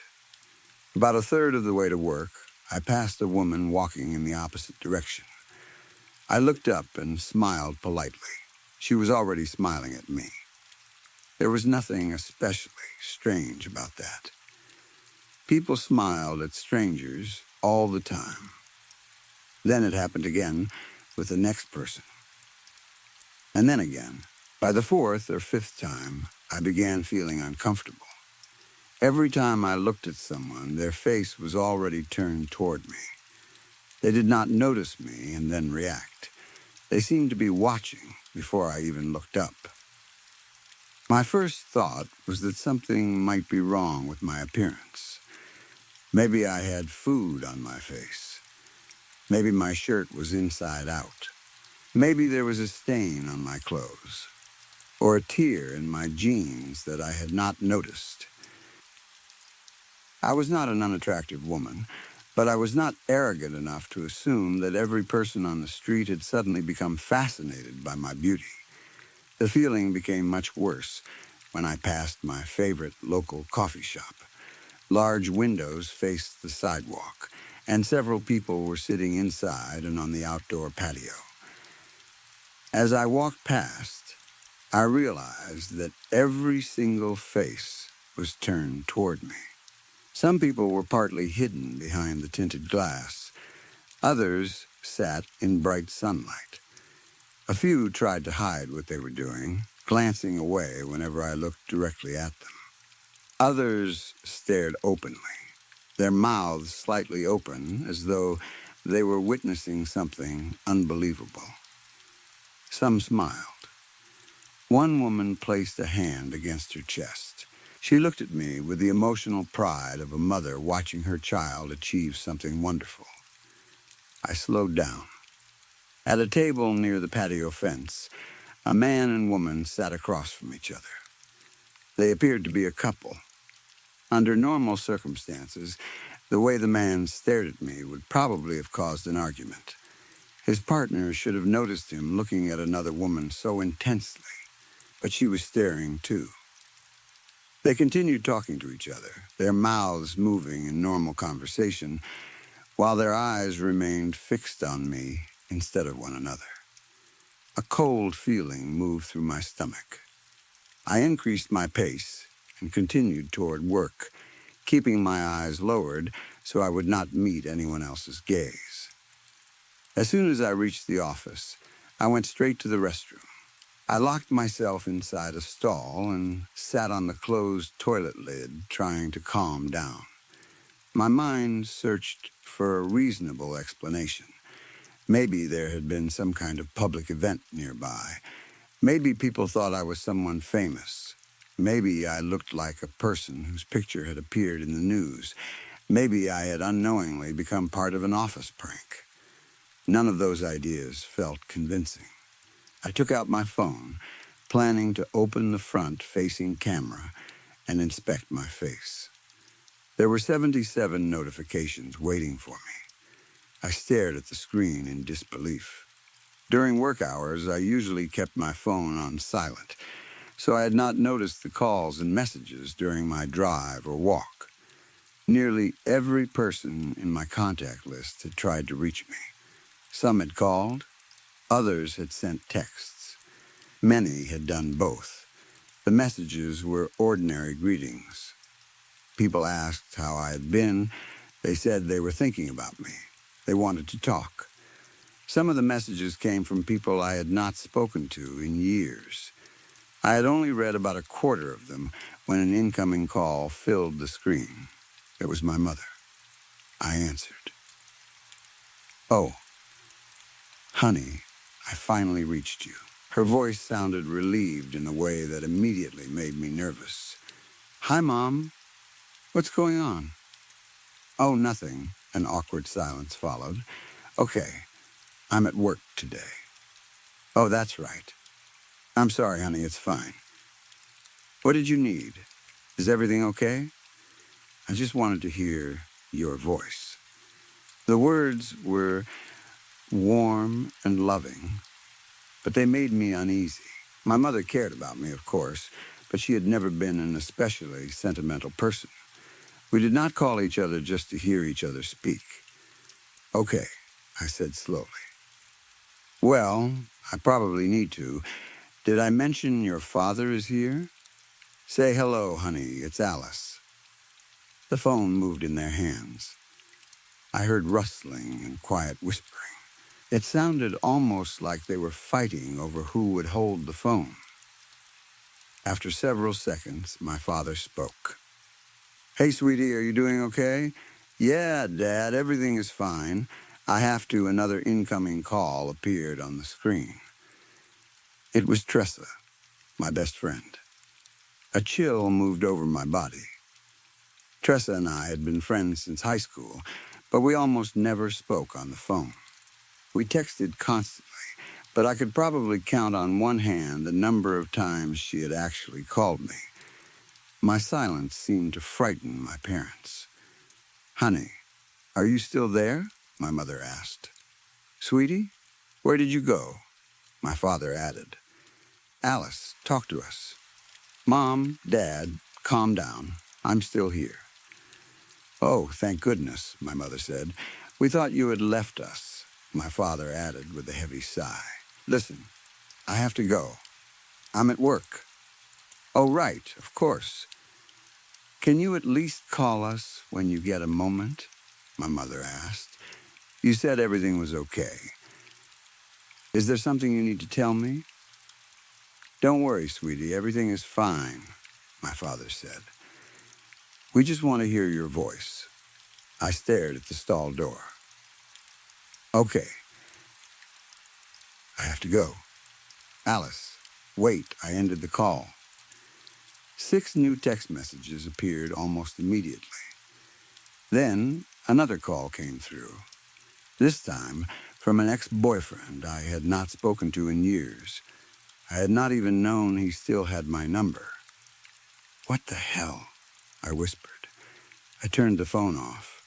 About a third of the way to work, I passed a woman walking in the opposite direction. I looked up and smiled politely. She was already smiling at me. There was nothing especially strange about that. People smiled at strangers all the time. Then it happened again with the next person. And then again. By the fourth or fifth time, I began feeling uncomfortable. Every time I looked at someone, their face was already turned toward me. They did not notice me and then react. They seemed to be watching before I even looked up. My first thought was that something might be wrong with my appearance. Maybe I had food on my face. Maybe my shirt was inside out. Maybe there was a stain on my clothes, or a tear in my jeans that I had not noticed. I was not an unattractive woman, but I was not arrogant enough to assume that every person on the street had suddenly become fascinated by my beauty. The feeling became much worse when I passed my favorite local coffee shop. Large windows faced the sidewalk, and several people were sitting inside and on the outdoor patio. As I walked past, I realized that every single face was turned toward me. Some people were partly hidden behind the tinted glass. Others sat in bright sunlight. A few tried to hide what they were doing, glancing away whenever I looked directly at them. Others stared openly, their mouths slightly open as though they were witnessing something unbelievable. Some smiled. One woman placed a hand against her chest. She looked at me with the emotional pride of a mother watching her child achieve something wonderful. I slowed down. At a table near the patio fence, a man and woman sat across from each other. They appeared to be a couple. Under normal circumstances, the way the man stared at me would probably have caused an argument. His partner should have noticed him looking at another woman so intensely, but she was staring too. They continued talking to each other, their mouths moving in normal conversation, while their eyes remained fixed on me instead of one another. A cold feeling moved through my stomach. I increased my pace and continued toward work, keeping my eyes lowered so I would not meet anyone else's gaze. As soon as I reached the office, I went straight to the restroom. I locked myself inside a stall and sat on the closed toilet lid, trying to calm down. My mind searched for a reasonable explanation. Maybe there had been some kind of public event nearby. Maybe people thought I was someone famous. Maybe I looked like a person whose picture had appeared in the news. Maybe I had unknowingly become part of an office prank. None of those ideas felt convincing. I took out my phone, planning to open the front-facing camera and inspect my face. There were 77 notifications waiting for me. I stared at the screen in disbelief. During work hours, I usually kept my phone on silent, so I had not noticed the calls and messages during my drive or walk. Nearly every person in my contact list had tried to reach me. Some had called, others had sent texts. Many had done both. The messages were ordinary greetings. People asked how I had been. They said they were thinking about me. They wanted to talk. Some of the messages came from people I had not spoken to in years. I had only read about a quarter of them when an incoming call filled the screen. It was my mother. I answered. "Oh, honey, I finally reached you." Her voice sounded relieved in a way that immediately made me nervous. "Hi, Mom. What's going on?" "Oh, nothing." An awkward silence followed. "Okay, I'm at work today." "Oh, that's right. I'm sorry, honey, it's fine. What did you need? Is everything okay?" I just wanted to hear your voice. The words were warm and loving, but they made me uneasy. My mother cared about me, of course, but she had never been an especially sentimental person. We did not call each other just to hear each other speak. "Okay," I said slowly. "Well, I probably need to. Did I mention your father is here? Say hello, honey, it's Alice." The phone moved in their hands. I heard rustling and quiet whispering. It sounded almost like they were fighting over who would hold the phone. After several seconds, my father spoke. "Hey, sweetie, are you doing okay?" "Yeah, Dad, everything is fine." Another incoming call appeared on the screen. It was Tressa, my best friend. A chill moved over my body. Tressa and I had been friends since high school, but we almost never spoke on the phone. We texted constantly, but I could probably count on one hand the number of times she had actually called me. My silence seemed to frighten my parents. "Honey, are you still there?" my mother asked. "Sweetie, where did you go?" my father added. "Alice, talk to us." "Mom, Dad, calm down. I'm still here." "Oh, thank goodness," my mother said. "We thought you had left us," my father added with a heavy sigh. "Listen, I have to go. I'm at work." "Oh, right, of course. Can you at least call us when you get a moment?" my mother asked. "You said everything was okay. Is there something you need to tell me?" "Don't worry, sweetie, everything is fine," my father said. "We just want to hear your voice." I stared at the stall door. "Okay, I have to go." "Alice, wait," I ended the call. 6 new text messages appeared almost immediately. Then another call came through, this time from an ex-boyfriend I had not spoken to in years. I had not even known he still had my number. "What the hell?" I whispered. I turned the phone off.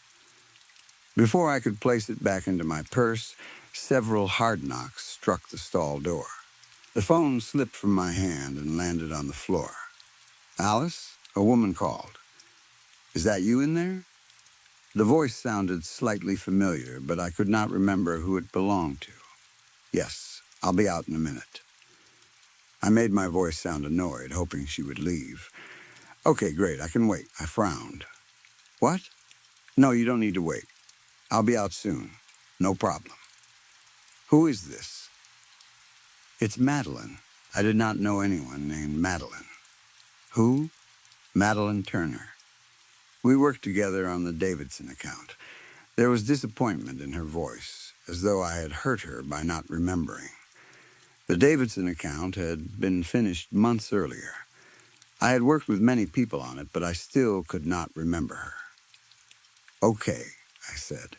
Before I could place it back into my purse, several hard knocks struck the stall door. The phone slipped from my hand and landed on the floor. "Alice?" a woman called. "Is that you in there?" The voice sounded slightly familiar, but I could not remember who it belonged to. "Yes, I'll be out in a minute." I made my voice sound annoyed, hoping she would leave. "Okay, great, I can wait." I frowned. "What?" "No, you don't need to wait. I'll be out soon. No problem." "Who is this?" "It's Madeline." I did not know anyone named Madeline. "Who?" "Madeline Turner. We worked together on the Davidson account." There was disappointment in her voice, as though I had hurt her by not remembering. The Davidson account had been finished months earlier. I had worked with many people on it, but I still could not remember her. "Okay," I said.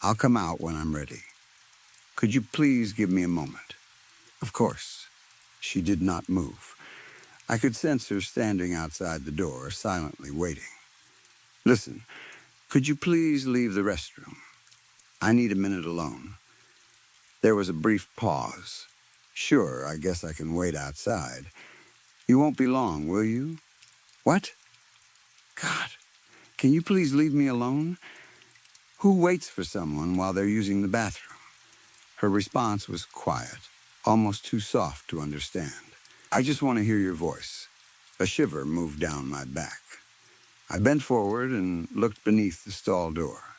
"I'll come out when I'm ready. Could you please give me a moment?" "Of course." She did not move. I could sense her standing outside the door, silently waiting. "Listen, could you please leave the restroom? I need a minute alone." There was a brief pause. "Sure, I guess I can wait outside." "You won't be long, will you?" "What?" "God, can you please leave me alone? Who waits for someone while they're using the bathroom?" Her response was quiet, almost too soft to understand. "I just want to hear your voice." A shiver moved down my back. I bent forward and looked beneath the stall door.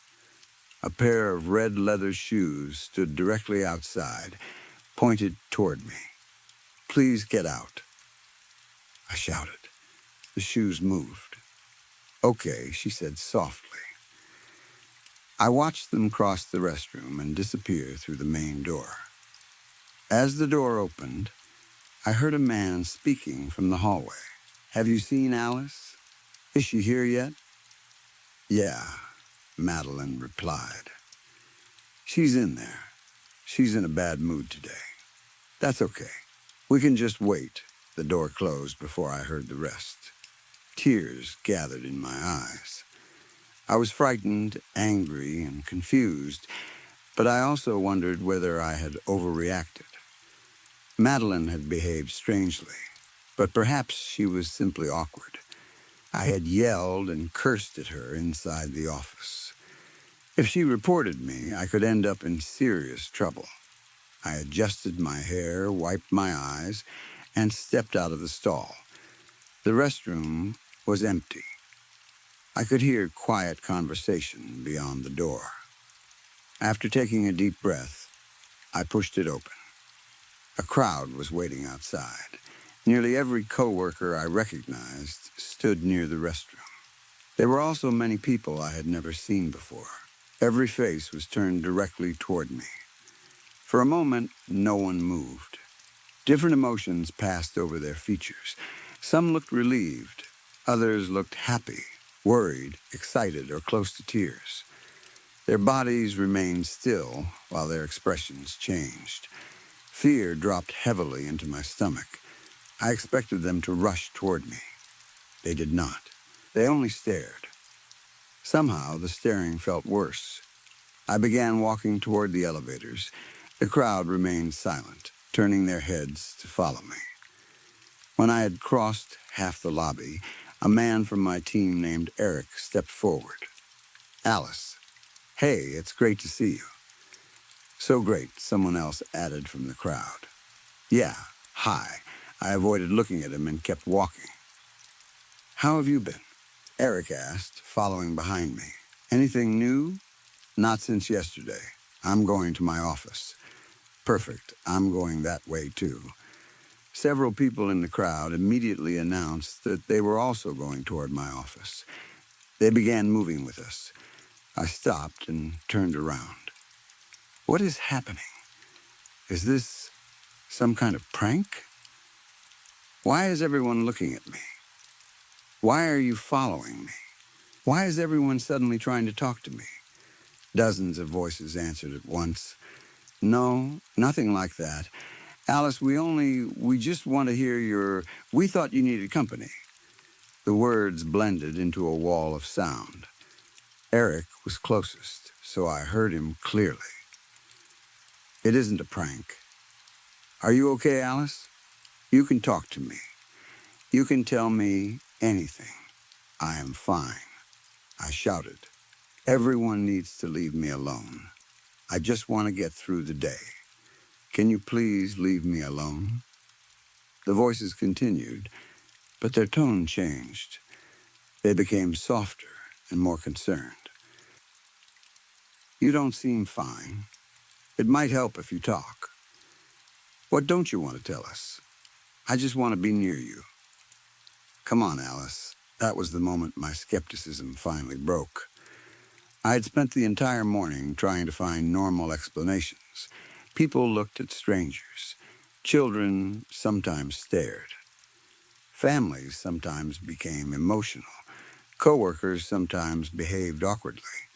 A pair of red leather shoes stood directly outside, pointed toward me. "Please get out," I shouted. The shoes moved. "Okay," she said softly. I watched them cross the restroom and disappear through the main door. As the door opened, I heard a man speaking from the hallway. "Have you seen Alice? Is she here yet?" "Yeah," Madeline replied. "She's in there. She's in a bad mood today." "That's okay. We can just wait." The door closed before I heard the rest. Tears gathered in my eyes. I was frightened, angry, and confused, but I also wondered whether I had overreacted. Madeline had behaved strangely, but perhaps she was simply awkward. I had yelled and cursed at her inside the office. If she reported me, I could end up in serious trouble. I adjusted my hair, wiped my eyes, and stepped out of the stall. The restroom was empty. I could hear quiet conversation beyond the door. After taking a deep breath, I pushed it open. A crowd was waiting outside. Nearly every coworker I recognized stood near the restroom. There were also many people I had never seen before. Every face was turned directly toward me. For a moment, no one moved. Different emotions passed over their features. Some looked relieved. Others looked happy, worried, excited, or close to tears. Their bodies remained still while their expressions changed. Fear dropped heavily into my stomach. I expected them to rush toward me. They did not. They only stared. Somehow, the staring felt worse. I began walking toward the elevators. The crowd remained silent, turning their heads to follow me. When I had crossed half the lobby, a man from my team named Eric stepped forward. Alice, hey, it's great to see you. So great, someone else added from the crowd. Yeah, hi. I avoided looking at him and kept walking. How have you been? Eric asked, following behind me. Anything new? Not since yesterday. I'm going to my office. Perfect. I'm going that way too. Several people in the crowd immediately announced that they were also going toward my office. They began moving with us. I stopped and turned around. What is happening? Is this some kind of prank? Why is everyone looking at me? Why are you following me? Why is everyone suddenly trying to talk to me? Dozens of voices answered at once. No, nothing like that. Alice, we just want to hear we thought you needed company. The words blended into a wall of sound. Eric was closest, so I heard him clearly. It isn't a prank. Are you okay, Alice? You can talk to me. You can tell me anything. I am fine, I shouted. Everyone needs to leave me alone. I just want to get through the day. Can you please leave me alone? The voices continued, but their tone changed. They became softer and more concerned. You don't seem fine. It might help if you talk. What don't you want to tell us? I just want to be near you. Come on, Alice. That was the moment my skepticism finally broke. I had spent the entire morning trying to find normal explanations. People looked at strangers. Children sometimes stared. Families sometimes became emotional. Coworkers sometimes behaved awkwardly.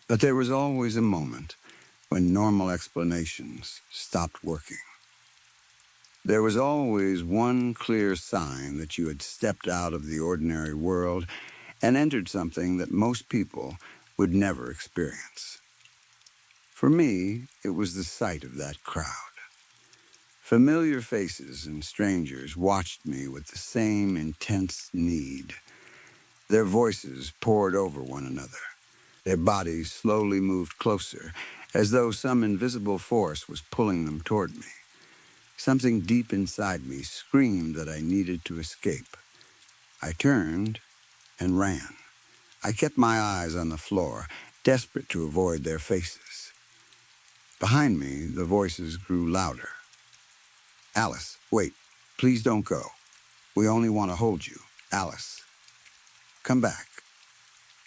But there was always a moment when normal explanations stopped working. There was always one clear sign that you had stepped out of the ordinary world and entered something that most people would never experience. For me, it was the sight of that crowd. Familiar faces and strangers watched me with the same intense need. Their voices poured over one another. Their bodies slowly moved closer, as though some invisible force was pulling them toward me. Something deep inside me screamed that I needed to escape. I turned and ran. I kept my eyes on the floor, desperate to avoid their faces. Behind me, the voices grew louder. Alice, wait, please don't go. We only want to hold you. Alice, come back.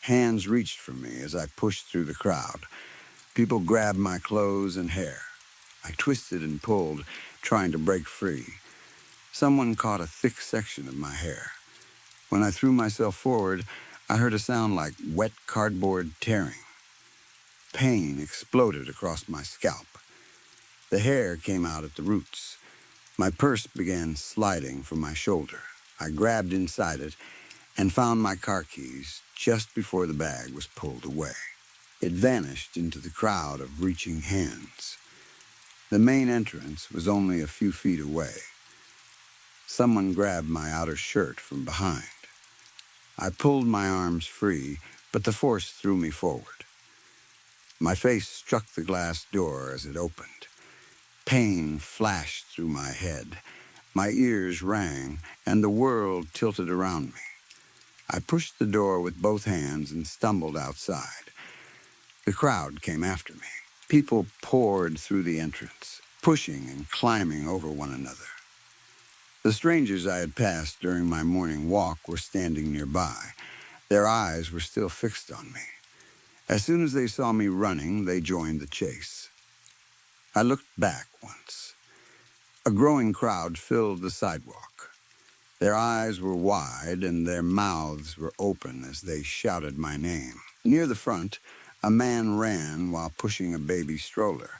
Hands reached for me as I pushed through the crowd. People grabbed my clothes and hair. I twisted and pulled, trying to break free. Someone caught a thick section of my hair. When I threw myself forward, I heard a sound like wet cardboard tearing. Pain exploded across my scalp. The hair came out at the roots. My purse began sliding from my shoulder. I grabbed inside it and found my car keys just before the bag was pulled away. It vanished into the crowd of reaching hands. The main entrance was only a few feet away. Someone grabbed my outer shirt from behind. I pulled my arms free, but the force threw me forward. My face struck the glass door as it opened. Pain flashed through my head. My ears rang, and the world tilted around me. I pushed the door with both hands and stumbled outside. The crowd came after me. People poured through the entrance, pushing and climbing over one another. The strangers I had passed during my morning walk were standing nearby. Their eyes were still fixed on me. As soon as they saw me running, they joined the chase. I looked back once. A growing crowd filled the sidewalk. Their eyes were wide and their mouths were open as they shouted my name. Near the front, a man ran while pushing a baby stroller.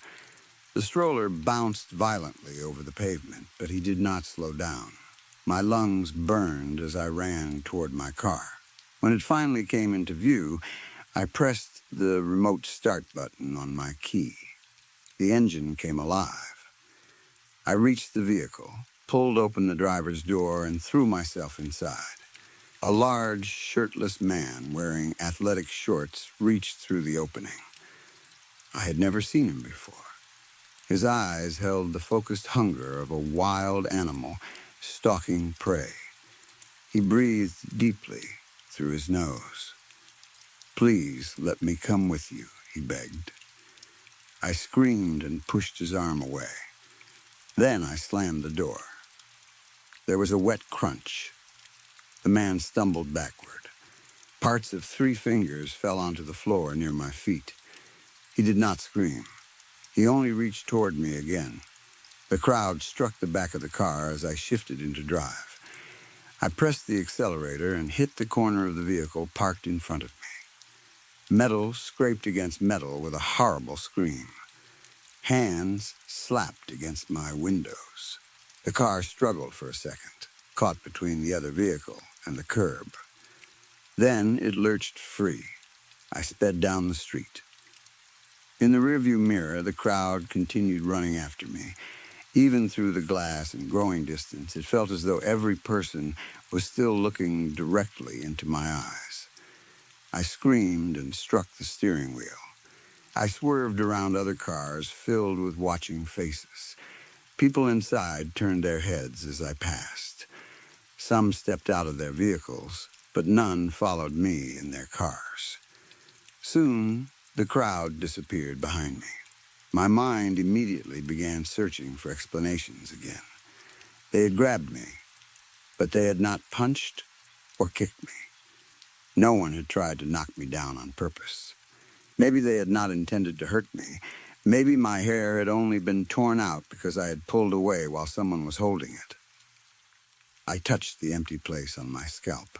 The stroller bounced violently over the pavement, but he did not slow down. My lungs burned as I ran toward my car. When it finally came into view, I pressed the remote start button on my key. The engine came alive. I reached the vehicle, pulled open the driver's door, and threw myself inside. A large, shirtless man wearing athletic shorts reached through the opening. I had never seen him before. His eyes held the focused hunger of a wild animal stalking prey. He breathed deeply through his nose. "Please let me come with you," he begged. I screamed and pushed his arm away. Then I slammed the door. There was a wet crunch. The man stumbled backward. Parts of 3 fingers fell onto the floor near my feet. He did not scream. He only reached toward me again. The crowd struck the back of the car as I shifted into drive. I pressed the accelerator and hit the corner of the vehicle parked in front of me. Metal scraped against metal with a horrible scream. Hands slapped against my windows. The car struggled for a second, caught between the other vehicle and the curb. Then it lurched free. I sped down the street. In the rearview mirror, the crowd continued running after me. Even through the glass and growing distance, it felt as though every person was still looking directly into my eyes. I screamed and struck the steering wheel. I swerved around other cars filled with watching faces. People inside turned their heads as I passed. Some stepped out of their vehicles, but none followed me in their cars. Soon, the crowd disappeared behind me. My mind immediately began searching for explanations again. They had grabbed me, but they had not punched or kicked me. No one had tried to knock me down on purpose. Maybe they had not intended to hurt me. Maybe my hair had only been torn out because I had pulled away while someone was holding it. I touched the empty place on my scalp.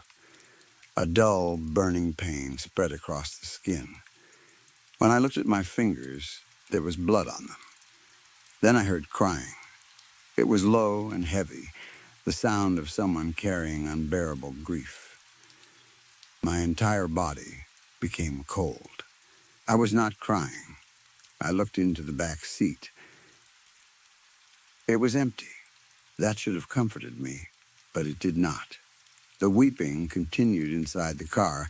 A dull, burning pain spread across the skin. When I looked at my fingers, there was blood on them. Then I heard crying. It was low and heavy, the sound of someone carrying unbearable grief. My entire body became cold. I was not crying. I looked into the back seat. It was empty. That should have comforted me, but it did not. The weeping continued inside the car,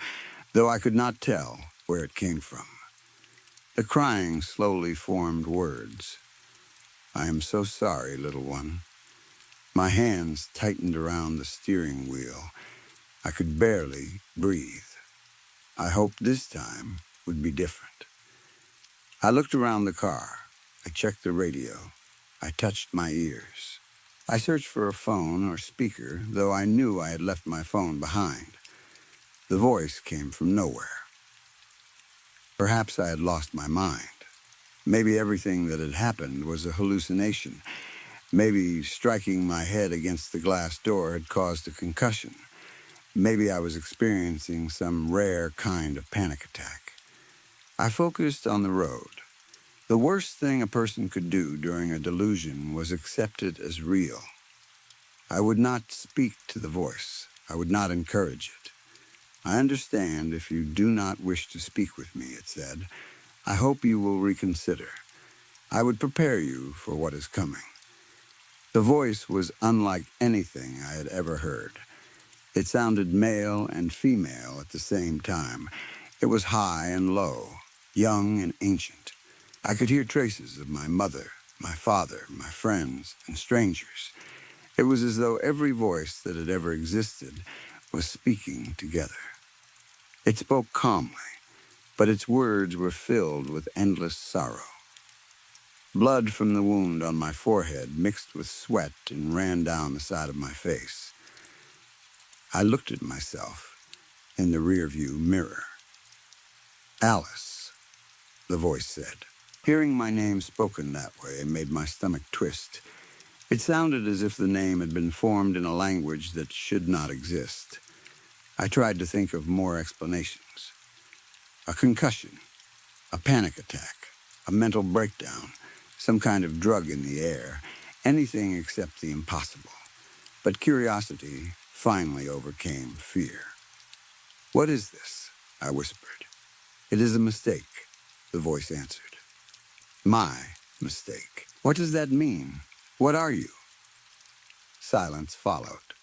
though I could not tell where it came from. The crying slowly formed words. "I am so sorry, little one." My hands tightened around the steering wheel. I could barely breathe. I hoped this time would be different. I looked around the car. I checked the radio. I touched my ears. I searched for a phone or speaker, though I knew I had left my phone behind. The voice came from nowhere. Perhaps I had lost my mind. Maybe everything that had happened was a hallucination. Maybe striking my head against the glass door had caused a concussion. Maybe I was experiencing some rare kind of panic attack. I focused on the road. The worst thing a person could do during a delusion was accept it as real. I would not speak to the voice. I would not encourage it. "I understand if you do not wish to speak with me," it said. "I hope you will reconsider. I would prepare you for what is coming." The voice was unlike anything I had ever heard. It sounded male and female at the same time. It was high and low, young and ancient. I could hear traces of my mother, my father, my friends, and strangers. It was as though every voice that had ever existed was speaking together. It spoke calmly, but its words were filled with endless sorrow. Blood from the wound on my forehead mixed with sweat and ran down the side of my face. I looked at myself in the rearview mirror. "Alice," the voice said. Hearing my name spoken that way made my stomach twist. It sounded as if the name had been formed in a language that should not exist. I tried to think of more explanations. A concussion, a panic attack, a mental breakdown. some kind of drug in the air, anything except the impossible. But curiosity finally overcame fear. "What is this?" I whispered. "It is a mistake," the voice answered. "My mistake. What does that mean? What are you?" Silence followed.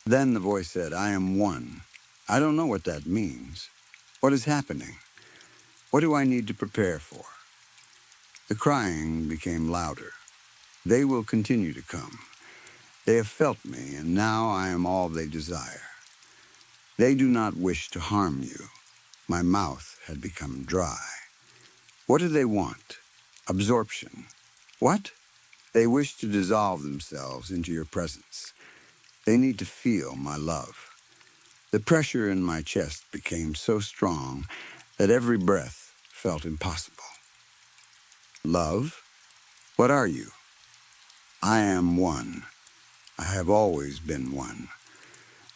Then the voice said, "I am one. I don't know what that means. What is happening? What do I need to prepare for?" The crying became louder. "They will continue to come. They have felt me, and now I am all they desire. They do not wish to harm you." My mouth had become dry. "What do they want?" "Absorption." "What?" "They wish to dissolve themselves into your presence. They need to feel my love." The pressure in my chest became so strong that every breath felt impossible. "Love? What are you?" "I am one. I have always been one."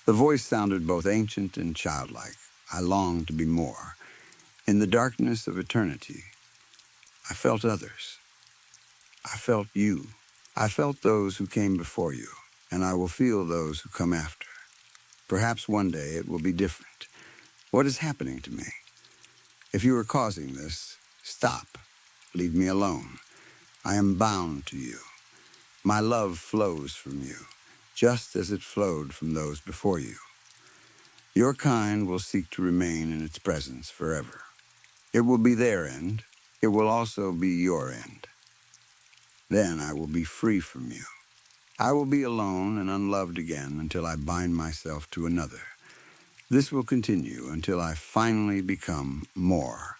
The voice sounded both ancient and childlike. I longed to be more. In the darkness of eternity, I felt others. I felt you. I felt those who came before you, and I will feel those who come after. Perhaps one day it will be different. What is happening to me? If you are causing this, stop. Leave me alone. I am bound to you. My love flows from you, just as it flowed from those before you. Your kind will seek to remain in its presence forever. It will be their end. It will also be your end. Then I will be free from you. I will be alone and unloved again until I bind myself to another. This will continue until I finally become more.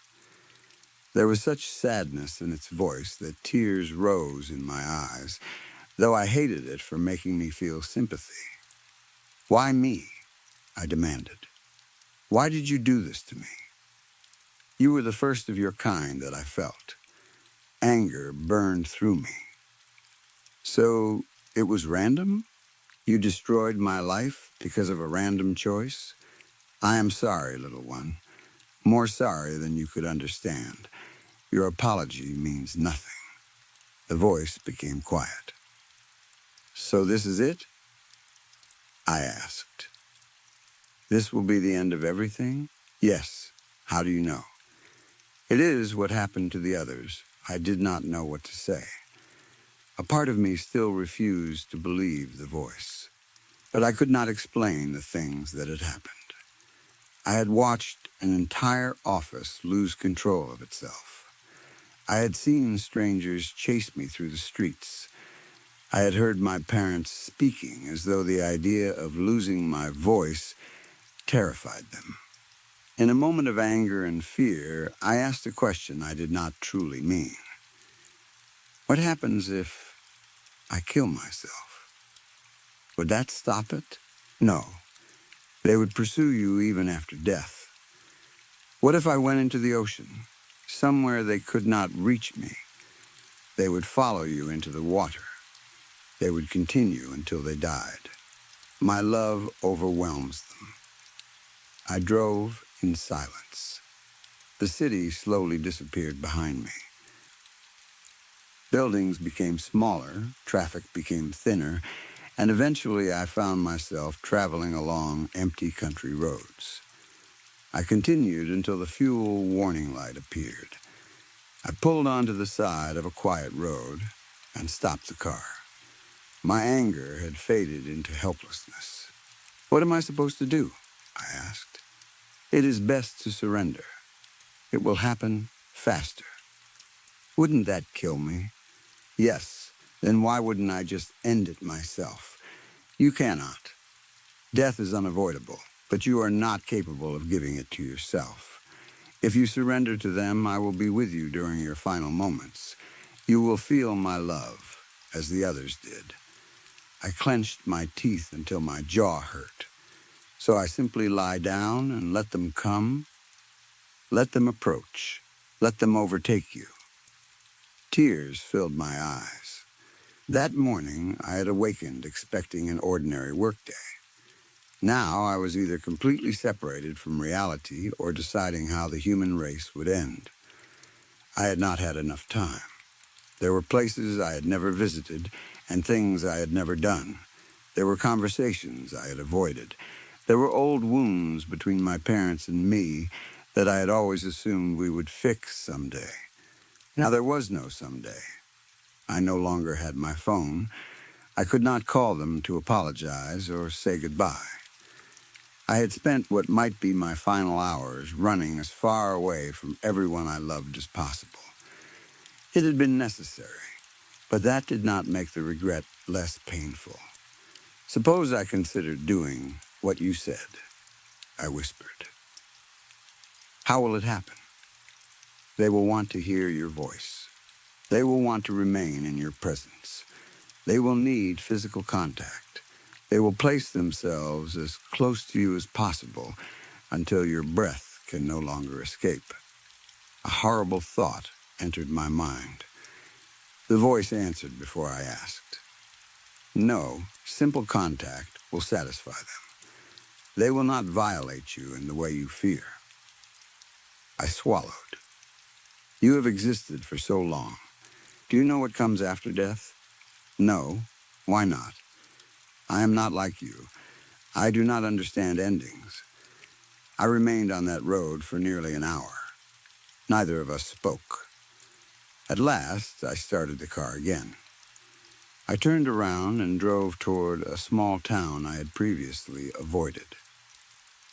There was such sadness in its voice that tears rose in my eyes, though I hated it for making me feel sympathy. "Why me?" I demanded. "Why did you do this to me?" "You were the first of your kind that I felt." Anger burned through me. "So it was random? You destroyed my life because of a random choice?" "I am sorry, little one. More sorry than you could understand. Your apology means nothing." The voice became quiet. "So this is it?" I asked. "This will be the end of everything?" "Yes. How do you know?" "It is what happened to the others." I did not know what to say. A part of me still refused to believe the voice. But I could not explain the things that had happened. I had watched an entire office lose control of itself. I had seen strangers chase me through the streets. I had heard my parents speaking as though the idea of losing my voice terrified them. In a moment of anger and fear, I asked a question I did not truly mean. "What happens if I kill myself? Would that stop it?" "No. They would pursue you even after death." "What if I went into the ocean, somewhere they could not reach me?" "They would follow you into the water. They would continue until they died. My love overwhelms them." I drove in silence. The city slowly disappeared behind me. Buildings became smaller, traffic became thinner, and eventually I found myself traveling along empty country roads. I continued until the fuel warning light appeared. I pulled onto the side of a quiet road and stopped the car. My anger had faded into helplessness. "What am I supposed to do?" I asked. "It is best to surrender. It will happen faster." "Wouldn't that kill me?" "Yes, then why wouldn't I just end it myself?" "You cannot. Death is unavoidable, but you are not capable of giving it to yourself. If you surrender to them, I will be with you during your final moments. You will feel my love, as the others did." I clenched my teeth until my jaw hurt. "So I simply lie down and let them come? Let them approach. Let them overtake you." Tears filled my eyes. That morning, I had awakened expecting an ordinary workday. Now I was either completely separated from reality or deciding how the human race would end. I had not had enough time. There were places I had never visited and things I had never done. There were conversations I had avoided. There were old wounds between my parents and me that I had always assumed we would fix someday. Now there was no someday. I no longer had my phone. I could not call them to apologize or say goodbye. I had spent what might be my final hours running as far away from everyone I loved as possible. It had been necessary, but that did not make the regret less painful. Suppose I considered doing what you said, I whispered. How will it happen? They will want to hear your voice. They will want to remain in your presence. They will need physical contact. They will place themselves as close to you as possible until your breath can no longer escape. A horrible thought entered my mind. The voice answered before I asked. No, simple contact will satisfy them. They will not violate you in the way you fear. I swallowed. You have existed for so long. Do you know what comes after death? No. Why not? I am not like you. I do not understand endings. I remained on that road for nearly an hour. Neither of us spoke. At last, I started the car again. I turned around and drove toward a small town I had previously avoided.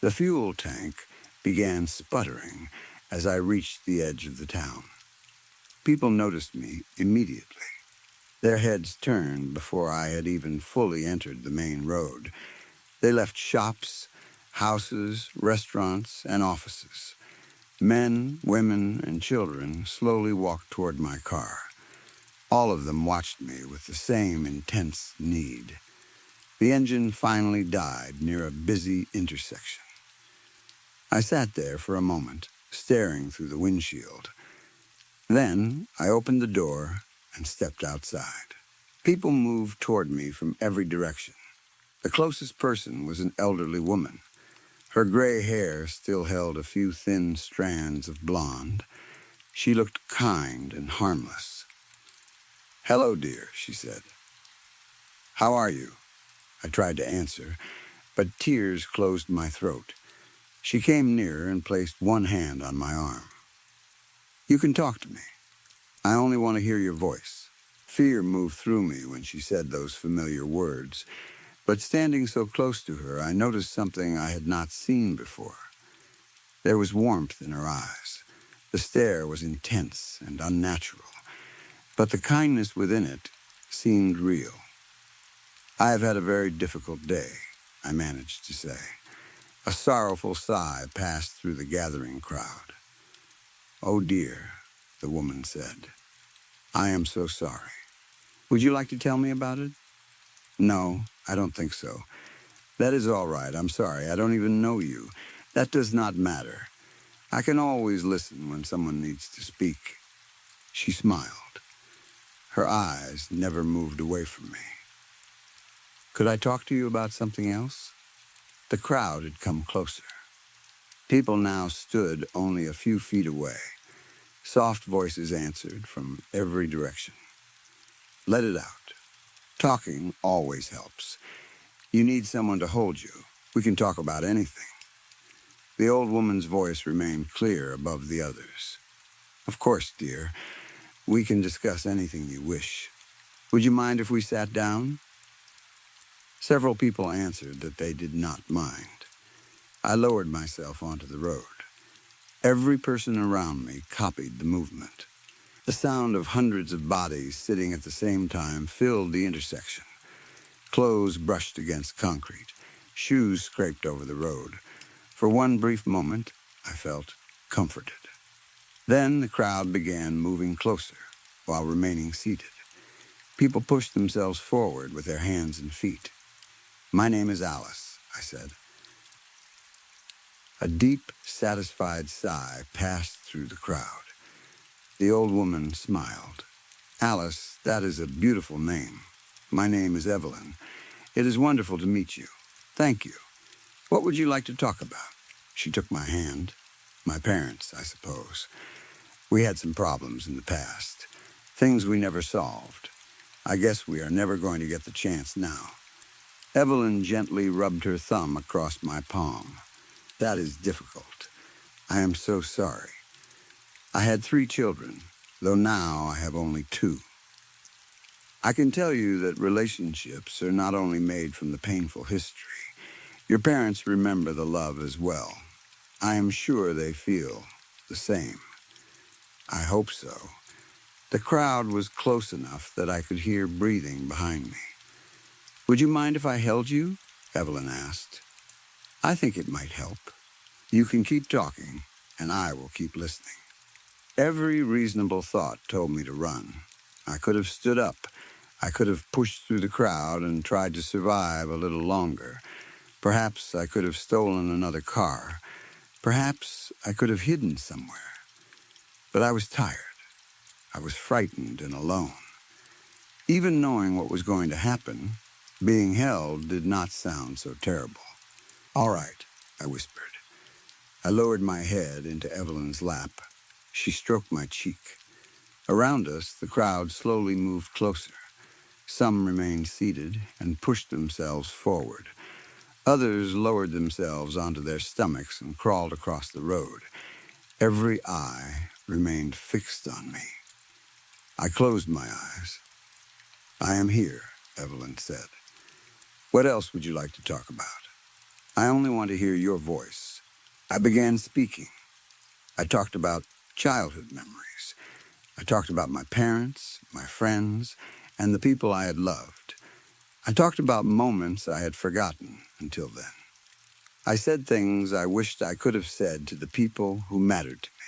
The fuel tank began sputtering as I reached the edge of the town. People noticed me immediately. Their heads turned before I had even fully entered the main road. They left shops, houses, restaurants, and offices. Men, women, and children slowly walked toward my car. All of them watched me with the same intense need. The engine finally died near a busy intersection. I sat there for a moment, staring through the windshield. Then I opened the door and stepped outside. People moved toward me from every direction. The closest person was an elderly woman. Her gray hair still held a few thin strands of blonde. She looked kind and harmless. "Hello, dear," she said. "How are you?" I tried to answer, but tears closed my throat. She came nearer and placed one hand on my arm. "You can talk to me. I only want to hear your voice." Fear moved through me when she said those familiar words, but standing so close to her, I noticed something I had not seen before. There was warmth in her eyes. The stare was intense and unnatural, but the kindness within it seemed real. "I have had a very difficult day," I managed to say. A sorrowful sigh passed through the gathering crowd. "Oh dear," the woman said. "I am so sorry. Would you like to tell me about it?" "No, I don't think so." "That is all right. I'm sorry. I don't even know you. That does not matter. I can always listen when someone needs to speak." She smiled. Her eyes never moved away from me. "Could I talk to you about something else?" The crowd had come closer. People now stood only a few feet away. Soft voices answered from every direction. "Let it out. Talking always helps. You need someone to hold you. We can talk about anything." The old woman's voice remained clear above the others. "Of course, dear. We can discuss anything you wish. Would you mind if we sat down?" Several people answered that they did not mind. I lowered myself onto the road. Every person around me copied the movement. The sound of hundreds of bodies sitting at the same time filled the intersection. Clothes brushed against concrete. Shoes scraped over the road. For one brief moment, I felt comforted. Then the crowd began moving closer, while remaining seated. People pushed themselves forward with their hands and feet. "My name is Alice," I said. A deep, satisfied sigh passed through the crowd. The old woman smiled. "Alice, that is a beautiful name. My name is Evelyn. It is wonderful to meet you. Thank you. What would you like to talk about?" She took my hand. "My parents, I suppose. We had some problems in the past. things we never solved. I guess we are never going to get the chance now. Evelyn gently rubbed her thumb across my palm. That is difficult. I am so sorry. I had 3 children, though now I have only 2. I can tell you that relationships are not only made from the painful history. Your parents remember the love as well. I am sure they feel the same. I hope so. The crowd was close enough that I could hear breathing behind me. Would you mind if I held you? Evelyn asked. I think it might help. You can keep talking, and I will keep listening. Every reasonable thought told me to run. I could have stood up. I could have pushed through the crowd and tried to survive a little longer. Perhaps I could have stolen another car. Perhaps I could have hidden somewhere. But I was tired. I was frightened and alone. Even knowing what was going to happen, being held did not sound so terrible. All right, I whispered. I lowered my head into Evelyn's lap. She stroked my cheek. Around us, the crowd slowly moved closer. Some remained seated and pushed themselves forward. Others lowered themselves onto their stomachs and crawled across the road. Every eye remained fixed on me. I closed my eyes. I am here, Evelyn said. What else would you like to talk about? I only want to hear your voice. I began speaking. I talked about childhood memories. I talked about my parents, my friends, and the people I had loved. I talked about moments I had forgotten until then. I said things I wished I could have said to the people who mattered to me.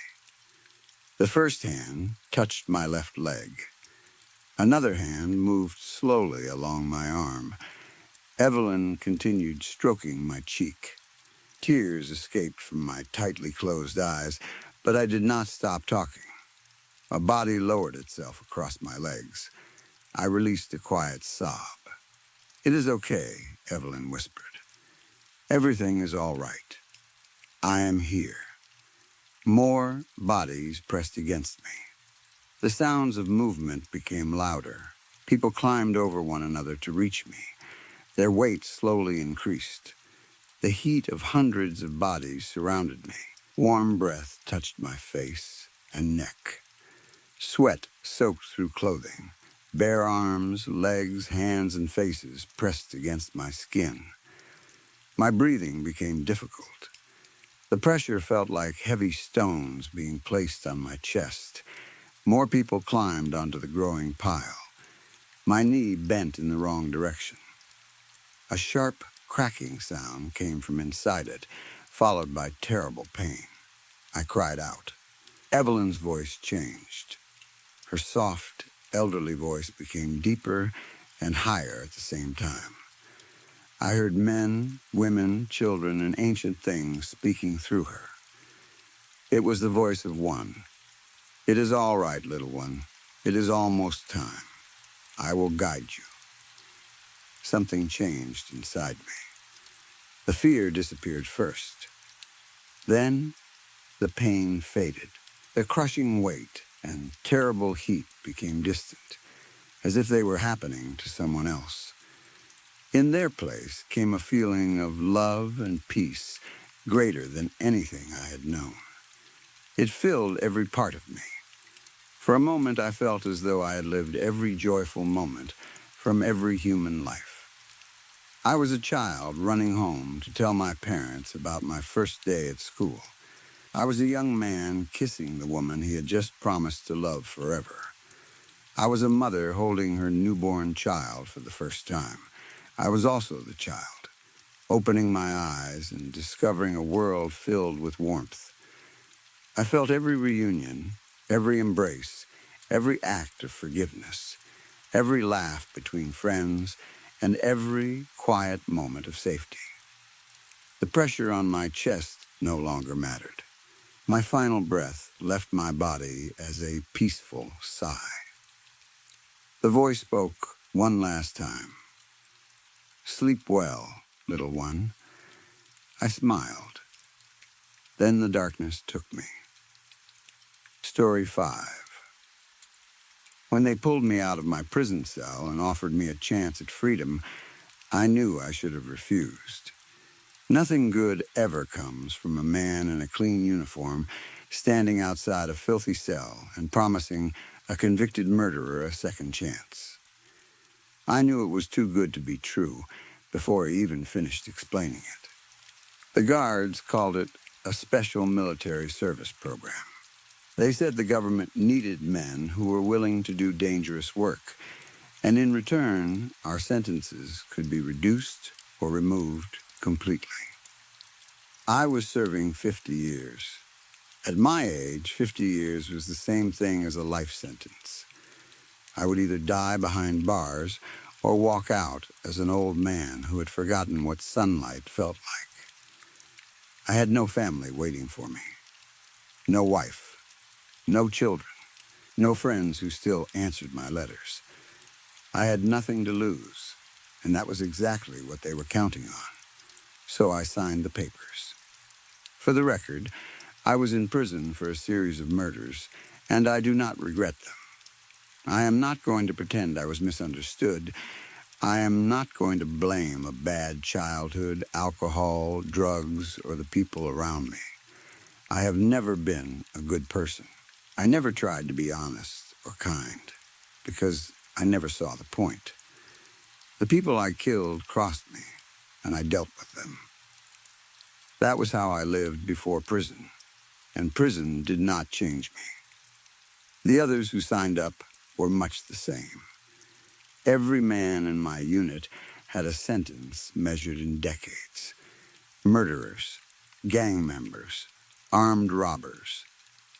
The first hand touched my left leg. Another hand moved slowly along my arm. Evelyn continued stroking my cheek. Tears escaped from my tightly closed eyes, but I did not stop talking. A body lowered itself across my legs. I released a quiet sob. It is okay, Evelyn whispered. Everything is all right. I am here. More bodies pressed against me. The sounds of movement became louder. People climbed over one another to reach me. Their weight slowly increased. The heat of hundreds of bodies surrounded me. Warm breath touched my face and neck. Sweat soaked through clothing. Bare arms, legs, hands, and faces pressed against my skin. My breathing became difficult. The pressure felt like heavy stones being placed on my chest. More people climbed onto the growing pile. My knee bent in the wrong direction. A sharp cracking sound came from inside it, followed by terrible pain. I cried out. Evelyn's voice changed. Her soft, elderly voice became deeper and higher at the same time. I heard men, women, children, and ancient things speaking through her. It was the voice of one. It is all right, little one. It is almost time. I will guide you. Something changed inside me. The fear disappeared first. Then the pain faded. The crushing weight and terrible heat became distant, as if they were happening to someone else. In their place came a feeling of love and peace greater than anything I had known. It filled every part of me. For a moment, I felt as though I had lived every joyful moment from every human life. I was a child running home to tell my parents about my first day at school. I was a young man kissing the woman he had just promised to love forever. I was a mother holding her newborn child for the first time. I was also the child, opening my eyes and discovering a world filled with warmth. I felt every reunion, every embrace, every act of forgiveness, every laugh between friends, and every quiet moment of safety. The pressure on my chest no longer mattered. My final breath left my body as a peaceful sigh. The voice spoke one last time. Sleep well, little one. I smiled. Then the darkness took me. Story 5. When they pulled me out of my prison cell and offered me a chance at freedom, I knew I should have refused. Nothing good ever comes from a man in a clean uniform standing outside a filthy cell and promising a convicted murderer a second chance. I knew it was too good to be true before he even finished explaining it. The guards called it a special military service program. They said the government needed men who were willing to do dangerous work, and in return, our sentences could be reduced or removed completely. I was serving 50 years. At my age, 50 years was the same thing as a life sentence. I would either die behind bars or walk out as an old man who had forgotten what sunlight felt like. I had no family waiting for me, no wife, no children, no friends who still answered my letters. I had nothing to lose, and that was exactly what they were counting on. So I signed the papers. For the record, I was in prison for a series of murders, and I do not regret them. I am not going to pretend I was misunderstood. I am not going to blame a bad childhood, alcohol, drugs, or the people around me. I have never been a good person. I never tried to be honest or kind, because I never saw the point. The people I killed crossed me, and I dealt with them. That was how I lived before prison, and prison did not change me. The others who signed up were much the same. Every man in my unit had a sentence measured in decades. Murderers, gang members, armed robbers,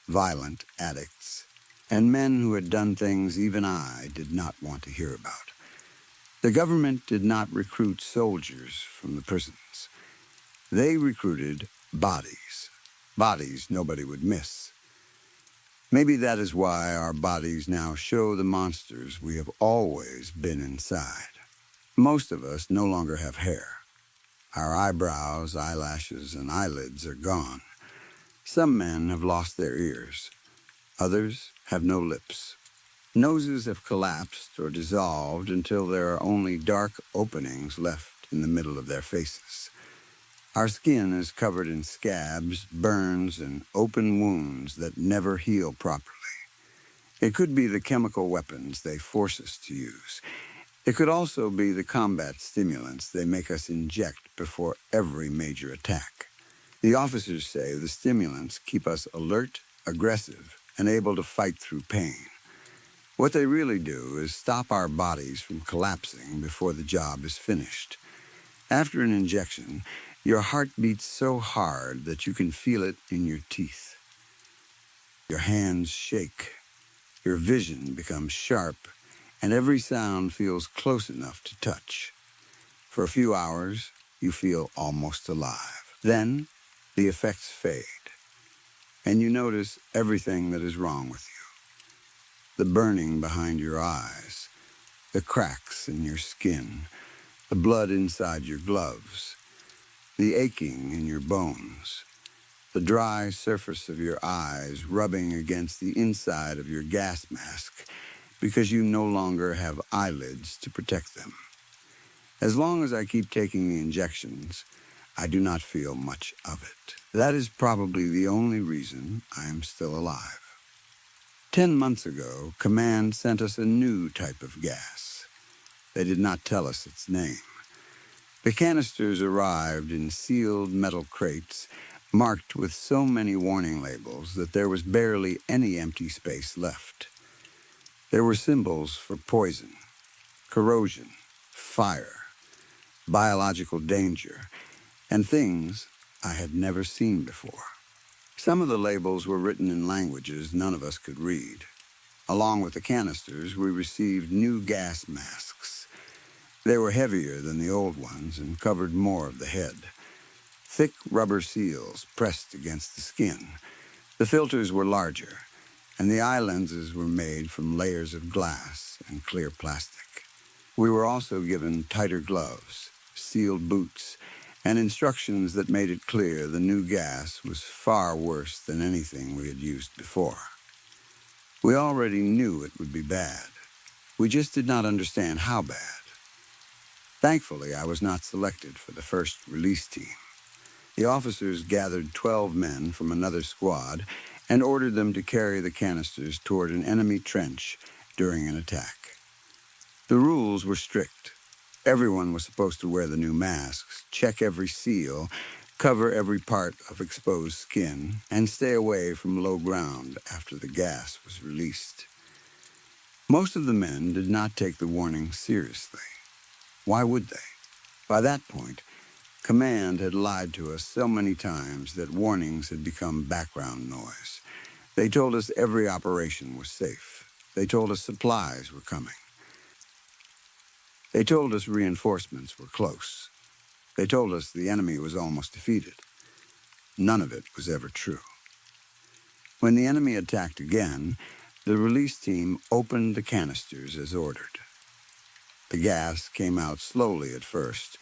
violent addicts, and men who had done things even I did not want to hear about. The government did not recruit soldiers from the prisons. They recruited bodies, bodies nobody would miss. Maybe that is why our bodies now show the monsters we have always been inside. Most of us no longer have hair. Our eyebrows, eyelashes, and eyelids are gone. Some men have lost their ears. Others have no lips. Noses have collapsed or dissolved until there are only dark openings left in the middle of their faces. Our skin is covered in scabs, burns, and open wounds that never heal properly. It could be the chemical weapons they force us to use. It could also be the combat stimulants they make us inject before every major attack. The officers say the stimulants keep us alert, aggressive, and able to fight through pain. What they really do is stop our bodies from collapsing before the job is finished. After an injection, your heart beats so hard that you can feel it in your teeth. Your hands shake. Your vision becomes sharp, and every sound feels close enough to touch. For a few hours, you feel almost alive. Then, the effects fade, and you notice everything that is wrong with you. The burning behind your eyes, the cracks in your skin, the blood inside your gloves, the aching in your bones, the dry surface of your eyes rubbing against the inside of your gas mask because you no longer have eyelids to protect them. As long as I keep taking the injections, I do not feel much of it. That is probably the only reason I am still alive. 10 months ago, Command sent us a new type of gas. They did not tell us its name. The canisters arrived in sealed metal crates marked with so many warning labels that there was barely any empty space left. There were symbols for poison, corrosion, fire, biological danger, and things I had never seen before. Some of the labels were written in languages none of us could read. Along with the canisters, we received new gas masks. They were heavier than the old ones and covered more of the head. Thick rubber seals pressed against the skin. The filters were larger, and the eye lenses were made from layers of glass and clear plastic. We were also given tighter gloves, sealed boots, and instructions that made it clear the new gas was far worse than anything we had used before. We already knew it would be bad. We just did not understand how bad. Thankfully, I was not selected for the first release team. The officers gathered 12 men from another squad and ordered them to carry the canisters toward an enemy trench during an attack. The rules were strict. Everyone was supposed to wear the new masks, check every seal, cover every part of exposed skin, and stay away from low ground after the gas was released. Most of the men did not take the warning seriously. Why would they? By that point, Command had lied to us so many times that warnings had become background noise. They told us every operation was safe. They told us supplies were coming. They told us reinforcements were close. They told us the enemy was almost defeated. None of it was ever true. When the enemy attacked again, the release team opened the canisters as ordered. The gas came out slowly at first.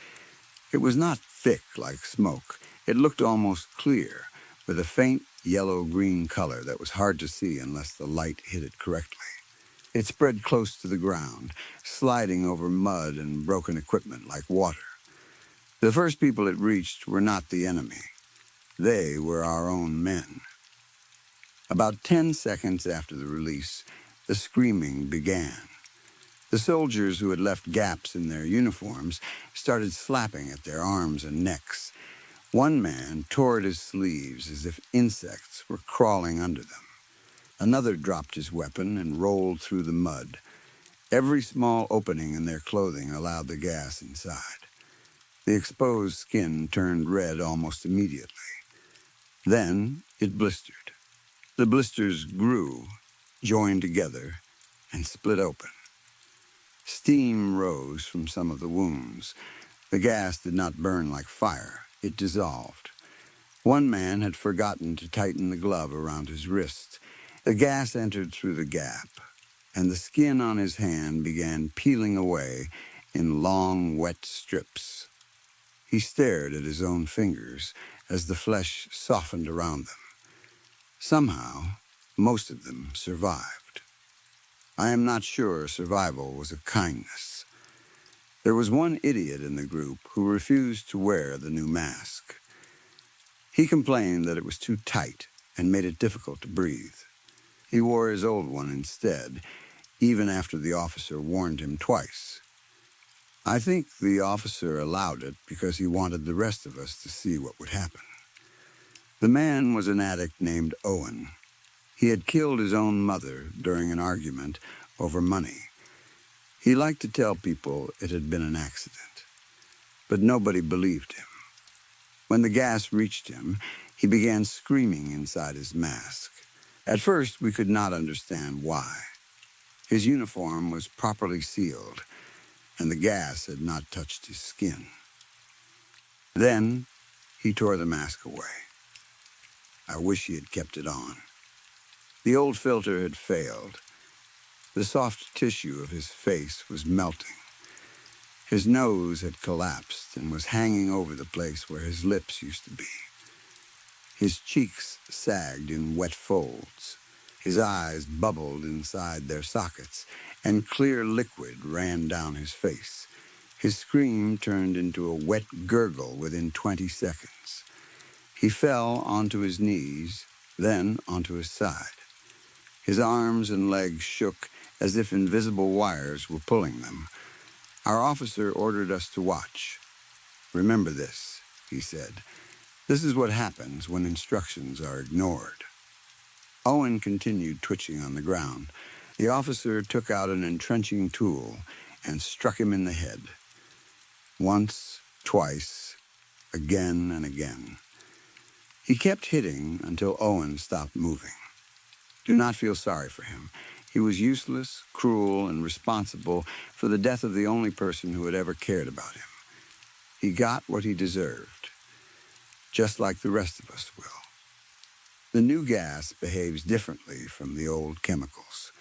It was not thick like smoke. It looked almost clear, with a faint yellow-green color that was hard to see unless the light hit it correctly. It spread close to the ground, sliding over mud and broken equipment like water. The first people it reached were not the enemy. They were our own men. About 10 seconds after the release, the screaming began. The soldiers who had left gaps in their uniforms started slapping at their arms and necks. One man tore at his sleeves as if insects were crawling under them. Another dropped his weapon and rolled through the mud. Every small opening in their clothing allowed the gas inside. The exposed skin turned red almost immediately. Then it blistered. The blisters grew, joined together, and split open. Steam rose from some of the wounds. The gas did not burn like fire. It dissolved. One man had forgotten to tighten the glove around his wrist. The gas entered through the gap, and the skin on his hand began peeling away in long, wet strips. He stared at his own fingers as the flesh softened around them. Somehow, most of them survived. I am not sure survival was a kindness. There was one idiot in the group who refused to wear the new mask. He complained that it was too tight and made it difficult to breathe. He wore his old one instead, even after the officer warned him twice. I think the officer allowed it because he wanted the rest of us to see what would happen. The man was an addict named Owen. He had killed his own mother during an argument over money. He liked to tell people it had been an accident, but nobody believed him. When the gas reached him, he began screaming inside his mask. At first, we could not understand why. His uniform was properly sealed, and the gas had not touched his skin. Then, he tore the mask away. I wish he had kept it on. The old filter had failed. The soft tissue of his face was melting. His nose had collapsed and was hanging over the place where his lips used to be. His cheeks sagged in wet folds. His eyes bubbled inside their sockets, and clear liquid ran down his face. His scream turned into a wet gurgle within 20 seconds. He fell onto his knees, then onto his side. His arms and legs shook as if invisible wires were pulling them. Our officer ordered us to watch. "Remember this," he said. "This is what happens when instructions are ignored." Owen continued twitching on the ground. The officer took out an entrenching tool and struck him in the head. Once, twice, again and again. He kept hitting until Owen stopped moving. Do not feel sorry for him. He was useless, cruel, and responsible for the death of the only person who had ever cared about him. He got what he deserved, just like the rest of us will. The new gas behaves differently from the old chemicals.